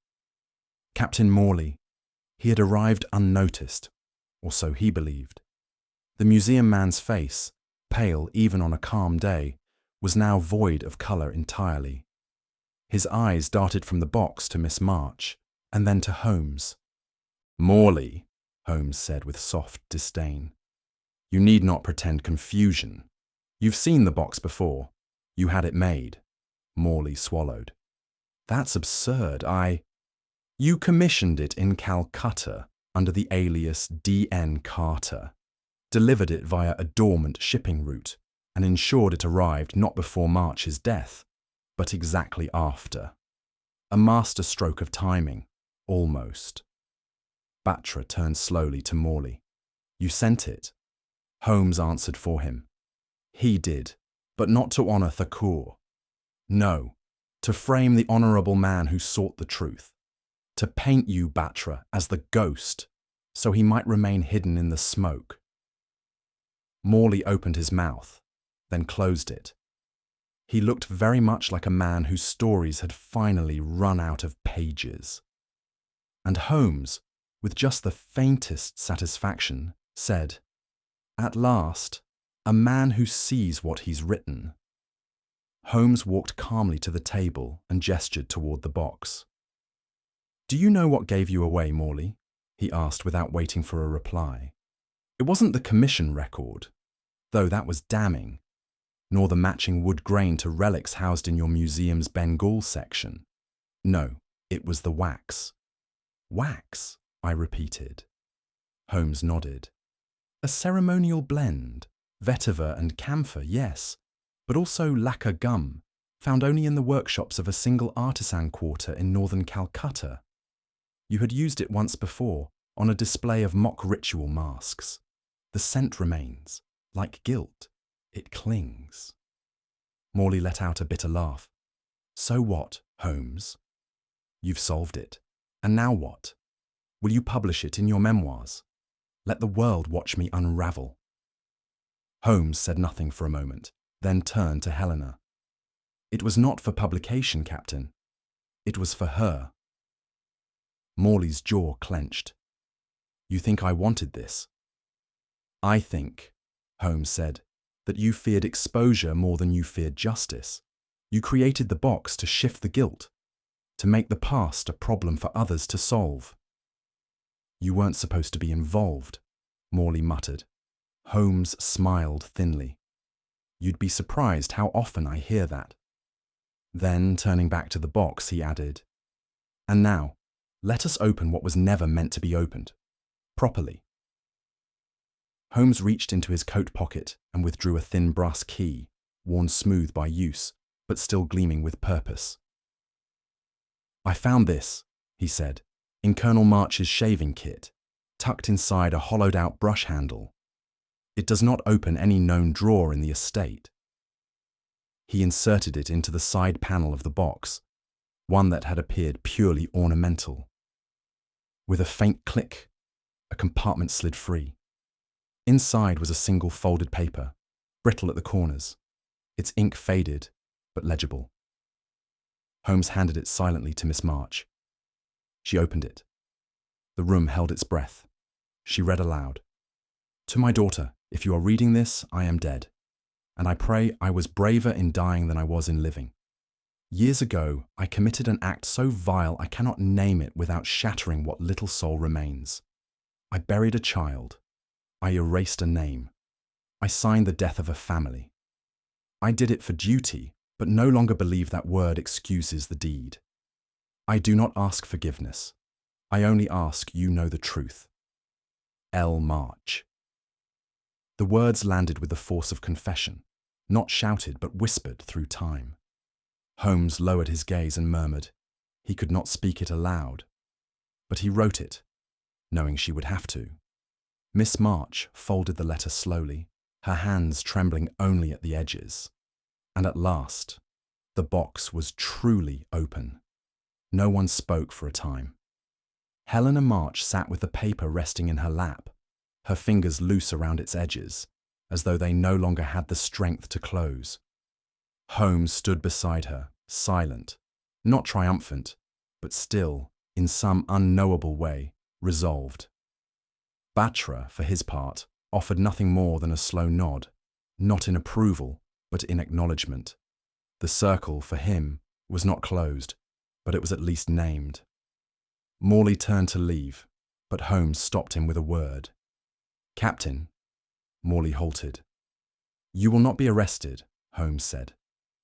Captain Moley. He had arrived unnoticed, or so he believed. The museum man's face, pale even on a calm day, was now void of colour entirely. His eyes darted from the box to Miss March, and then to Holmes. Moley, Holmes said with soft disdain. You need not pretend confusion. You've seen the box before. You had it made. Moley swallowed. That's absurd. You commissioned it in Calcutta under the alias D.N. Carter, delivered it via a dormant shipping route, and ensured it arrived not before March's death, but exactly after. A masterstroke of timing, almost. Batra turned slowly to Moley. You sent it. Holmes answered for him. He did, but not to honour Thakur. No, to frame the honourable man who sought the truth. To paint you, Batra, as the ghost, so he might remain hidden in the smoke. Moley opened his mouth, then closed it. He looked very much like a man whose stories had finally run out of pages. And Holmes, with just the faintest satisfaction, said, At last, a man who sees what he's written. Holmes walked calmly to the table and gestured toward the box. Do you know what gave you away, Moley? He asked without waiting for a reply. It wasn't the commission record, though that was damning, nor the matching wood grain to relics housed in your museum's Bengal section. No, it was the wax. Wax, I repeated. Holmes nodded. A ceremonial blend, vetiver and camphor, yes, but also lacquer gum, found only in the workshops of a single artisan quarter in northern Calcutta. You had used it once before, on a display of mock ritual masks. The scent remains, like guilt. It clings. Moley let out a bitter laugh. So what, Holmes? You've solved it. And now what? Will you publish it in your memoirs? Let the world watch me unravel. Holmes said nothing for a moment, then turned to Helena. "It was not for publication, Captain. It was for her." Morley's jaw clenched. "You think I wanted this?" "I think," Holmes said, "that you feared exposure more than you feared justice. You created the box to shift the guilt, to make the past a problem for others to solve." "You weren't supposed to be involved," Morley muttered. Holmes smiled thinly. "You'd be surprised how often I hear that." Then, turning back to the box, he added, "And now, let us open what was never meant to be opened. Properly." Holmes reached into his coat pocket and withdrew a thin brass key, worn smooth by use, but still gleaming with purpose. "I found this," he said, "in Colonel March's shaving kit, tucked inside a hollowed-out brush handle. It does not open any known drawer in the estate." He inserted it into the side panel of the box, one that had appeared purely ornamental. With a faint click, a compartment slid free. Inside was a single folded paper, brittle at the corners, its ink faded but legible. Holmes handed it silently to Miss March. She opened it. The room held its breath. She read aloud, "To my daughter, if you are reading this, I am dead, and I pray I was braver in dying than I was in living. Years ago, I committed an act so vile I cannot name it without shattering what little soul remains. I buried a child. I erased a name. I signed the death of a family. I did it for duty, but no longer believe that word excuses the deed. I do not ask forgiveness. I only ask you know the truth. L. March." The words landed with the force of confession, not shouted but whispered through time. Holmes lowered his gaze and murmured. He could not speak it aloud, but he wrote it, knowing she would have to. Miss March folded the letter slowly, her hands trembling only at the edges. And at last, the box was truly open. No one spoke for a time. Helena March sat with the paper resting in her lap, her fingers loose around its edges, as though they no longer had the strength to close. Holmes stood beside her, silent, not triumphant, but still, in some unknowable way, resolved. Batra, for his part, offered nothing more than a slow nod, not in approval, but in acknowledgement. The circle, for him, was not closed, but it was at least named. Morley turned to leave, but Holmes stopped him with a word. "Captain." Morley halted. "You will not be arrested," Holmes said.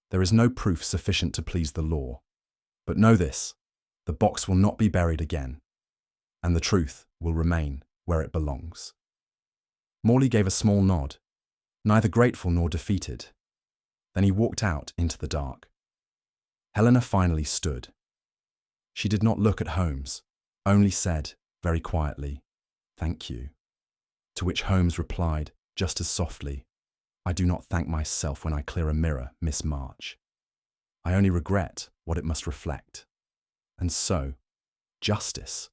"There is no proof sufficient to please the law. But know this, the box will not be buried again, and the truth will remain where it belongs." Morley gave a small nod, neither grateful nor defeated. Then he walked out into the dark. Helena finally stood. She did not look at Holmes, only said, very quietly, "Thank you." To which Holmes replied, just as softly, "I do not thank myself when I clear a mirror, Miss March. I only regret what it must reflect." And so, justice,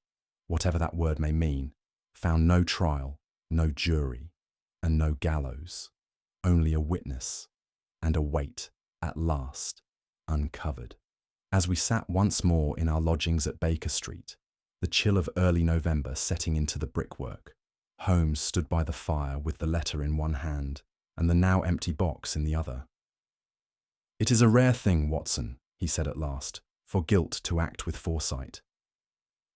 whatever that word may mean, found no trial, no jury, and no gallows, only a witness and a weight, at last, uncovered. As we sat once more in our lodgings at Baker Street, the chill of early November setting into the brickwork, Holmes stood by the fire with the letter in one hand and the now empty box in the other. "It is a rare thing, Watson," he said at last, "for guilt to act with foresight."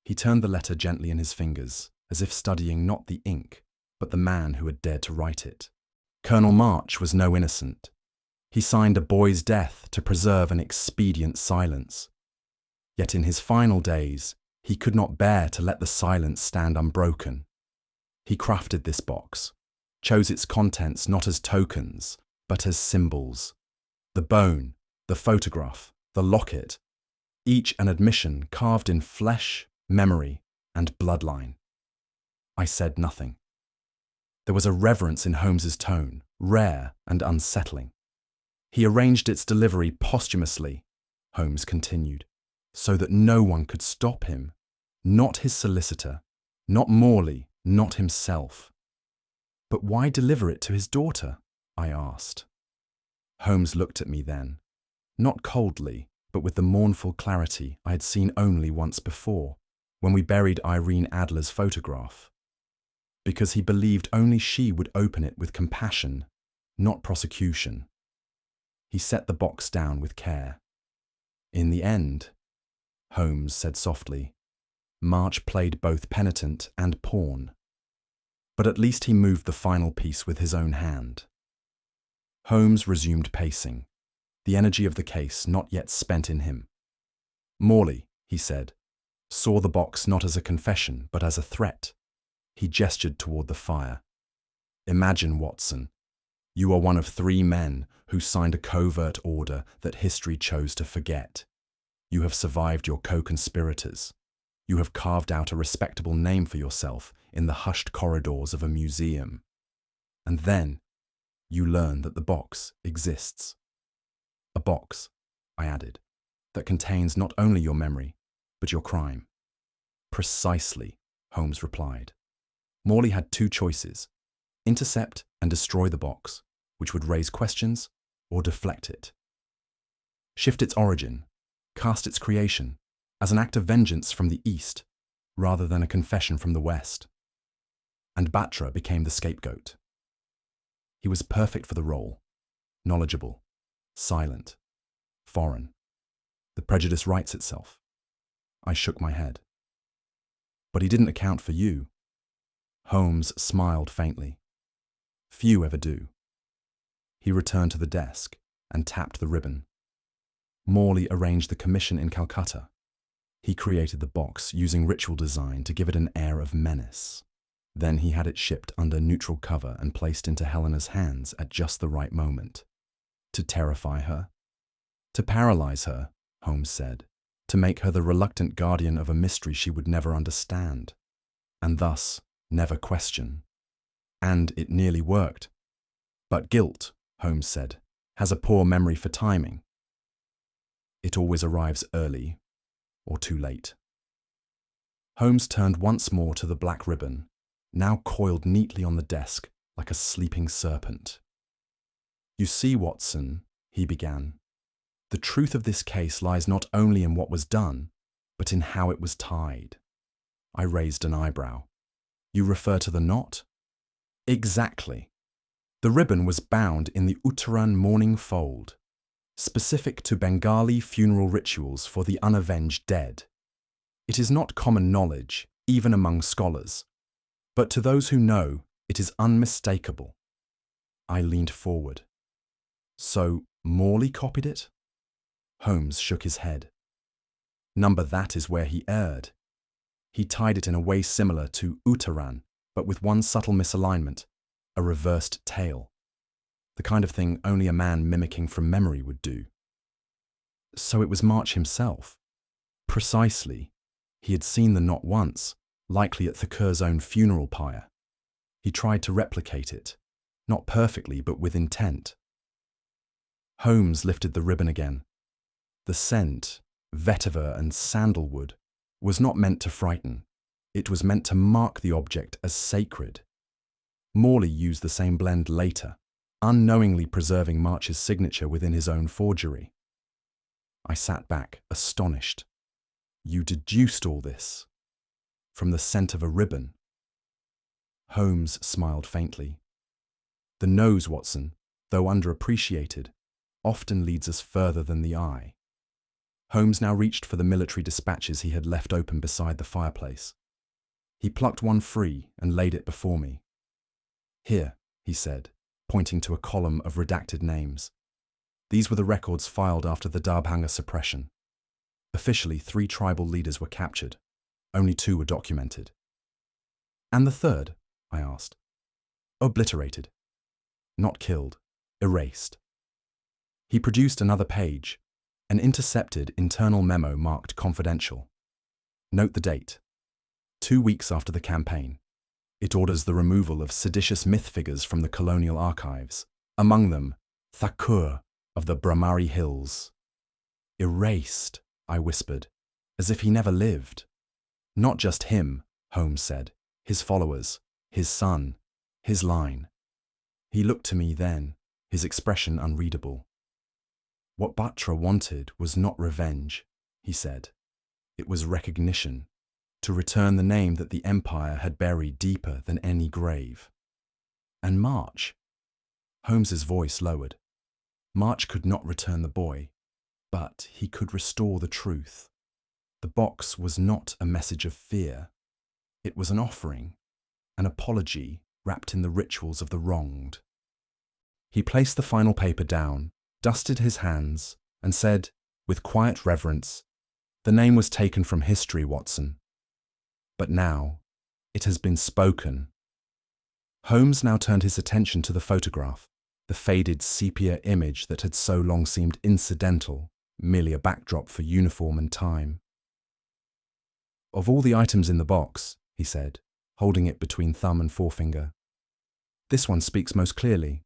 He turned the letter gently in his fingers, as if studying not the ink, but the man who had dared to write it. Colonel March was no innocent. He signed a boy's death to preserve an expedient silence. Yet in his final days, he could not bear to let the silence stand unbroken. He crafted this box, chose its contents not as tokens, but as symbols. The bone, the photograph, the locket, each an admission carved in flesh, memory, and bloodline. I said nothing. There was a reverence in Holmes's tone, rare and unsettling. He arranged its delivery posthumously, Holmes continued, so that no one could stop him, not his solicitor, not Morley, not himself. "But why deliver it to his daughter?" I asked. Holmes looked at me then, not coldly, but with the mournful clarity I had seen only once before, when we buried Irene Adler's photograph. Because he believed only she would open it with compassion, not prosecution. He set the box down with care. In the end, Holmes said softly, March played both penitent and pawn. But at least he moved the final piece with his own hand. Holmes resumed pacing, the energy of the case not yet spent in him. Morley, he said, saw the box not as a confession but as a threat. He gestured toward the fire. Imagine, Watson, you are one of 3 men who signed a covert order that history chose to forget. You have survived your co-conspirators. You have carved out a respectable name for yourself in the hushed corridors of a museum. And then you learn that the box exists. A box, I added, that contains not only your memory, but your crime. Precisely, Holmes replied. Morley had 2 choices: intercept and destroy the box, which would raise questions, or deflect it. Shift its origin, cast its creation, as an act of vengeance from the East, rather than a confession from the West. And Batra became the scapegoat. He was perfect for the role, knowledgeable, silent, foreign. The prejudice writes itself. I shook my head. But he didn't account for you. Holmes smiled faintly. Few ever do. He returned to the desk and tapped the ribbon. Morley arranged the commission in Calcutta. He created the box using ritual design to give it an air of menace. Then he had it shipped under neutral cover and placed into Helena's hands at just the right moment. To terrify her? To paralyze her, Holmes said. To make her the reluctant guardian of a mystery she would never understand, and thus never question. And it nearly worked. But guilt, Holmes said, has a poor memory for timing. It always arrives early or too late. Holmes turned once more to the black ribbon, now coiled neatly on the desk like a sleeping serpent. You see, Watson, he began, the truth of this case lies not only in what was done, but in how it was tied. I raised an eyebrow. You refer to the knot? Exactly. The ribbon was bound in the Uttaran mourning fold, specific to Bengali funeral rituals for the unavenged dead. It is not common knowledge, even among scholars, but to those who know, it is unmistakable. I leaned forward. So Morley copied it? Holmes shook his head. Number that is where he erred. He tied it in a way similar to Uttaran, but with one subtle misalignment, a reversed tail. The kind of thing only a man mimicking from memory would do. So it was March himself. Precisely. He had seen the knot once, likely at Thakur's own funeral pyre. He tried to replicate it, not perfectly but with intent. Holmes lifted the ribbon again. The scent, vetiver and sandalwood, was not meant to frighten. It was meant to mark the object as sacred. Morley used the same blend later, unknowingly preserving March's signature within his own forgery. I sat back, astonished. You deduced all this from the scent of a ribbon? Holmes smiled faintly. The nose, Watson, though underappreciated, often leads us further than the eye. Holmes now reached for the military dispatches he had left open beside the fireplace. He plucked one free and laid it before me. Here, he said, pointing to a column of redacted names. These were the records filed after the Darbanga suppression. Officially, 3 tribal leaders were captured. Only 2 were documented. And the third? I asked. Obliterated. Not killed. Erased. He produced another page, an intercepted internal memo marked confidential. Note the date. 2 weeks after the campaign. It orders the removal of seditious myth figures from the colonial archives, among them Thakur of the Brahmari Hills. Erased, I whispered, as if he never lived. Not just him, Holmes said, his followers, his son, his line. He looked to me then, his expression unreadable. What Batra wanted was not revenge, he said. It was recognition, to return the name that the Empire had buried deeper than any grave. And March? Holmes's voice lowered. March could not return the boy, but he could restore the truth. The box was not a message of fear. It was an offering, an apology wrapped in the rituals of the wronged. He placed the final paper down, dusted his hands, and said, with quiet reverence, "The name was taken from history, Watson. But now, it has been spoken." Holmes now turned his attention to the photograph, the faded sepia image that had so long seemed incidental, merely a backdrop for uniform and time. "Of all the items in the box," he said, holding it between thumb and forefinger, "this one speaks most clearly,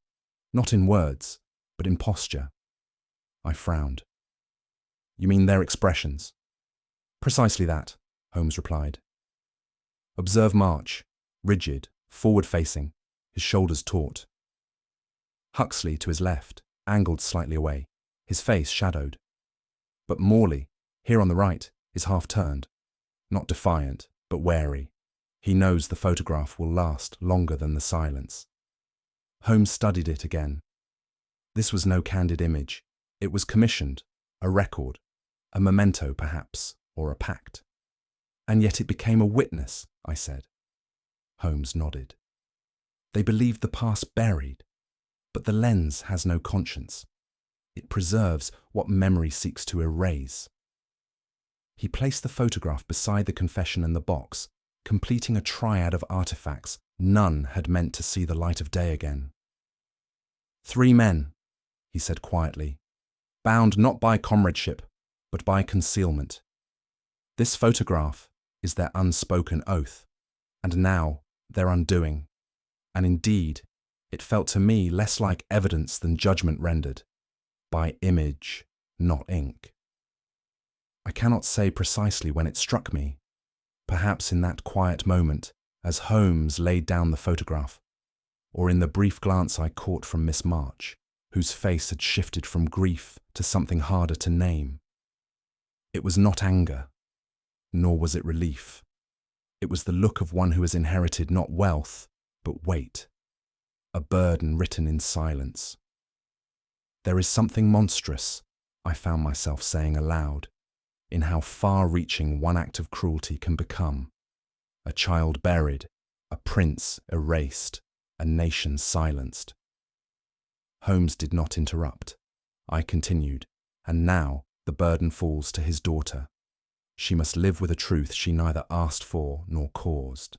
not in words, but in posture." I frowned. "You mean their expressions?" "Precisely that," Holmes replied. "Observe March, rigid, forward-facing, his shoulders taut. Huxley, to his left, angled slightly away, his face shadowed. But Morley, here on the right, is half-turned, not defiant, but wary. He knows the photograph will last longer than the silence." Holmes studied it again. This was no candid image. It was commissioned, a record, a memento perhaps, or a pact. "And yet it became a witness," I said. Holmes nodded. "They believed the past buried, but the lens has no conscience. It preserves what memory seeks to erase." He placed the photograph beside the confession and the box, completing a triad of artifacts none had meant to see the light of day again. "3 men," he said quietly, "bound not by comradeship, but by concealment. This photograph is their unspoken oath, and now their undoing. And indeed, it felt to me less like evidence than judgment rendered, by image, not ink." I cannot say precisely when it struck me, perhaps in that quiet moment as Holmes laid down the photograph, or in the brief glance I caught from Miss March, whose face had shifted from grief to something harder to name. It was not anger, nor was it relief. It was the look of one who has inherited not wealth, but weight, a burden written in silence. "There is something monstrous," I found myself saying aloud, "in how far-reaching one act of cruelty can become. A child buried, a prince erased, a nation silenced." Holmes did not interrupt. I continued, "And now the burden falls to his daughter. She must live with a truth she neither asked for nor caused."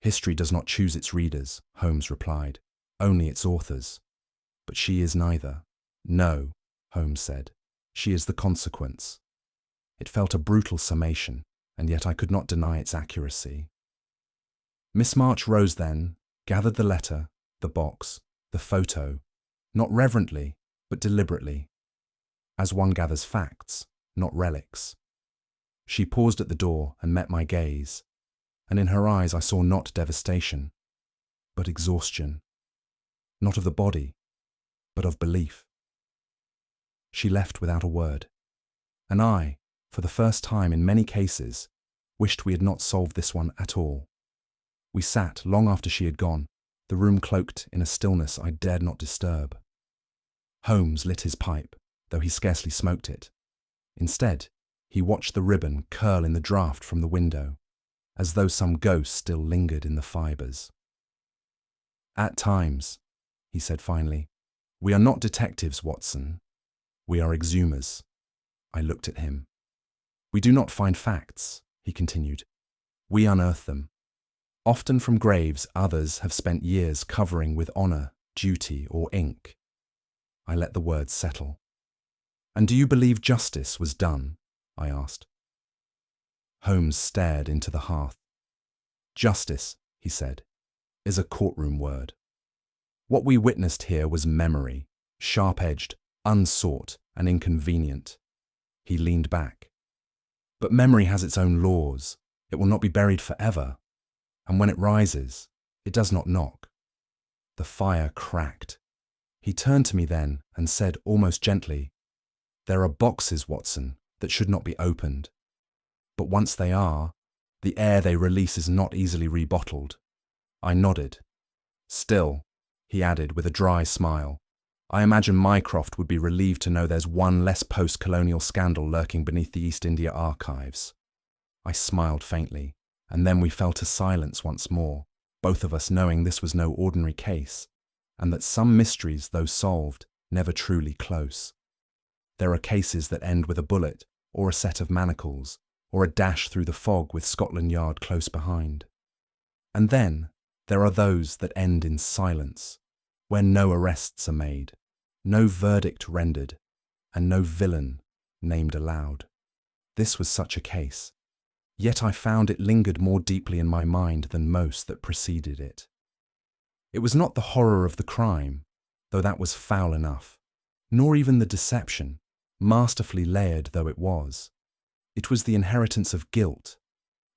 "History does not choose its readers," Holmes replied, "only its authors. But she is neither." "No," Holmes said, "she is the consequence." It felt a brutal summation, and yet I could not deny its accuracy. Miss March rose then, gathered the letter, the box, the photo, not reverently, but deliberately, as one gathers facts, not relics. She paused at the door and met my gaze, and in her eyes I saw not devastation, but exhaustion, not of the body, but of belief. She left without a word, and I, for the first time in many cases, wished we had not solved this one at all. We sat long after she had gone, the room cloaked in a stillness I dared not disturb. Holmes lit his pipe, though he scarcely smoked it. Instead, he watched the ribbon curl in the draught from the window, as though some ghost still lingered in the fibres. "At times," he said finally, "we are not detectives, Watson. We are exhumers." I looked at him. "We do not find facts," he continued. "We unearth them. Often from graves others have spent years covering with honour, duty, or ink." I let the words settle. "And do you believe justice was done?" I asked. Holmes stared into the hearth. "Justice," he said, "is a courtroom word. What we witnessed here was memory, sharp-edged, unsought, and inconvenient." He leaned back. "But memory has its own laws. It will not be buried forever. And when it rises, it does not knock." The fire cracked. He turned to me then and said almost gently, There are boxes, Watson, that should not be opened. But once they are, the air they release is not easily rebottled. I nodded. Still, he added with a dry smile, I imagine Mycroft would be relieved to know there's one less post-colonial scandal lurking beneath the East India archives. I smiled faintly, and then we fell to silence once more, both of us knowing this was no ordinary case, and that some mysteries, though solved, never truly close. There are cases that end with a bullet, or a set of manacles, or a dash through the fog with Scotland Yard close behind. And then there are those that end in silence, where no arrests are made, no verdict rendered, and no villain named aloud. This was such a case, yet I found it lingered more deeply in my mind than most that preceded it. It was not the horror of the crime, though that was foul enough, nor even the deception, masterfully layered though it was. It was the inheritance of guilt,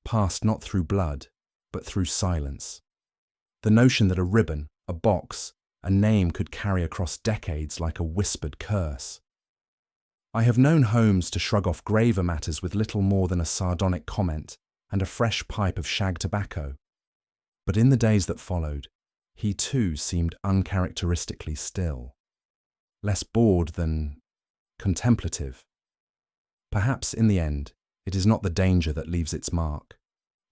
passed not through blood, but through silence. The notion that a ribbon, a box, a name could carry across decades like a whispered curse. I have known Holmes to shrug off graver matters with little more than a sardonic comment and a fresh pipe of shag tobacco. But in the days that followed, he too seemed uncharacteristically still, less bored than contemplative. Perhaps in the end, it is not the danger that leaves its mark,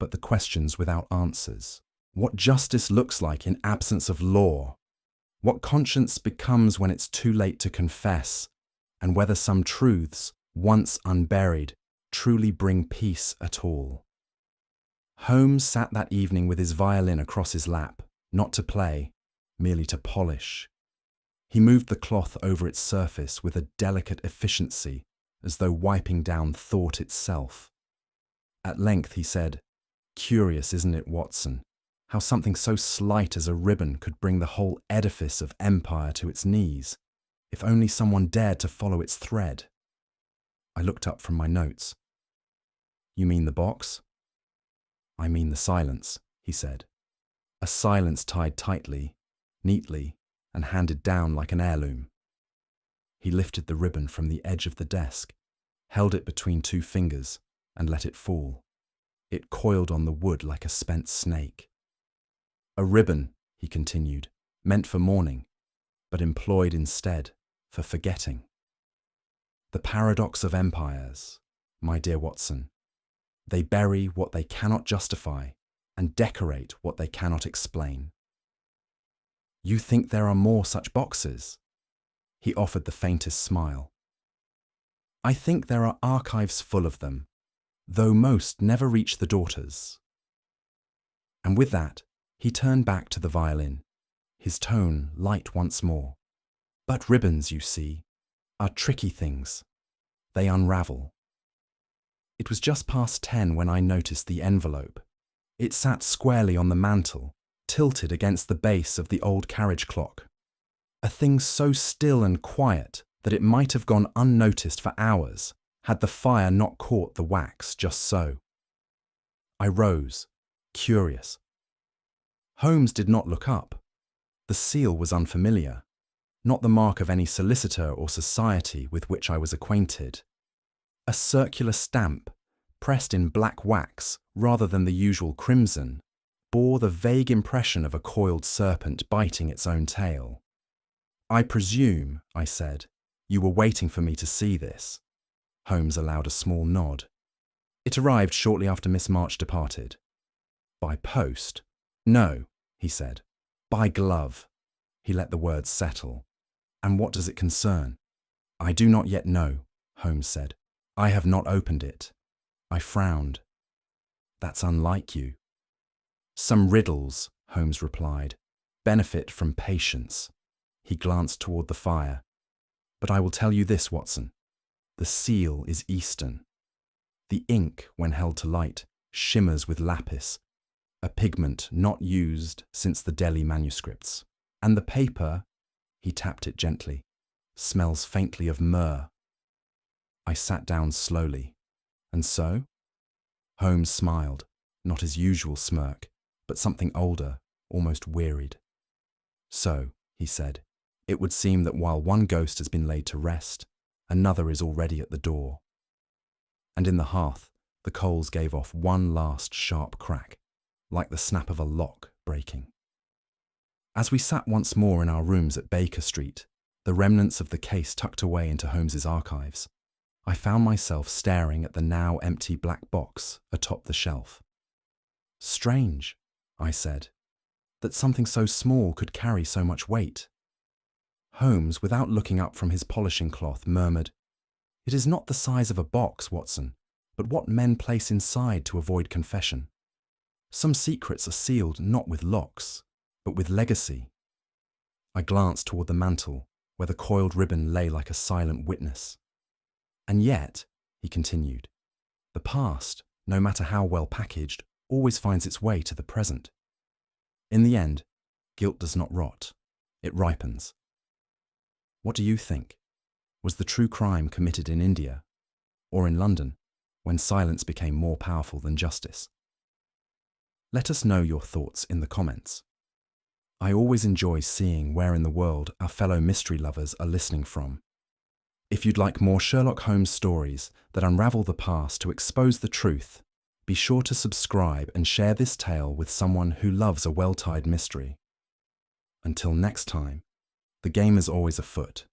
but the questions without answers. What justice looks like in absence of law, what conscience becomes when it's too late to confess, and whether some truths, once unburied, truly bring peace at all. Holmes sat that evening with his violin across his lap, not to play, merely to polish. He moved the cloth over its surface with a delicate efficiency, as though wiping down thought itself. At length he said, "Curious, isn't it, Watson, how something so slight as a ribbon could bring the whole edifice of empire to its knees, if only someone dared to follow its thread?" I looked up from my notes. "You mean the box?" "I mean the silence," he said. "A silence tied tightly, neatly, and handed down like an heirloom." He lifted the ribbon from the edge of the desk, held it between two fingers, and let it fall. It coiled on the wood like a spent snake. "A ribbon," he continued, "meant for mourning, but employed instead for forgetting. The paradox of empires, my dear Watson. They bury what they cannot justify and decorate what they cannot explain." "You think there are more such boxes?" He offered the faintest smile. "I think there are archives full of them, though most never reach the daughters." And with that, he turned back to the violin, his tone light once more. "But ribbons, you see, are tricky things. They unravel." It was just past 10 when I noticed the envelope. It sat squarely on the mantel, tilted against the base of the old carriage clock. A thing so still and quiet that it might have gone unnoticed for hours had the fire not caught the wax just so. I rose, curious. Holmes did not look up. The seal was unfamiliar, not the mark of any solicitor or society with which I was acquainted. A circular stamp, pressed in black wax rather than the usual crimson, bore the vague impression of a coiled serpent biting its own tail. "I presume," I said, "you were waiting for me to see this." Holmes allowed a small nod. "It arrived shortly after Miss March departed." "By post?" "No," he said. "By glove." He let the words settle. "And what does it concern?" "I do not yet know," Holmes said. "I have not opened it." I frowned. "That's unlike you." "Some riddles," Holmes replied, "benefit from patience." He glanced toward the fire. "But I will tell you this, Watson. The seal is Eastern. The ink, when held to light, shimmers with lapis, a pigment not used since the Delhi manuscripts. And the paper," he tapped it gently, "smells faintly of myrrh." I sat down slowly. "And so?" Holmes smiled, not his usual smirk, but something older, almost wearied. "So," he said, "it would seem that while one ghost has been laid to rest, another is already at the door. And in the hearth, the coals gave off one last sharp crack, like the snap of a lock breaking. As we sat once more in our rooms at Baker Street, the remnants of the case tucked away into Holmes's archives, I found myself staring at the now empty black box atop the shelf. "Strange," I said, "that something so small could carry so much weight." Holmes, without looking up from his polishing cloth, murmured, "It is not the size of a box, Watson, but what men place inside to avoid confession. Some secrets are sealed not with locks, but with legacy." I glanced toward the mantel, where the coiled ribbon lay like a silent witness. "And yet," he continued, "the past, no matter how well packaged, always finds its way to the present. In the end, guilt does not rot, it ripens. What do you think? Was the true crime committed in India, or in London, when silence became more powerful than justice?" Let us know your thoughts in the comments. I always enjoy seeing where in the world our fellow mystery lovers are listening from. If you'd like more Sherlock Holmes stories that unravel the past to expose the truth, be sure to subscribe and share this tale with someone who loves a well-tied mystery. Until next time, the game is always afoot.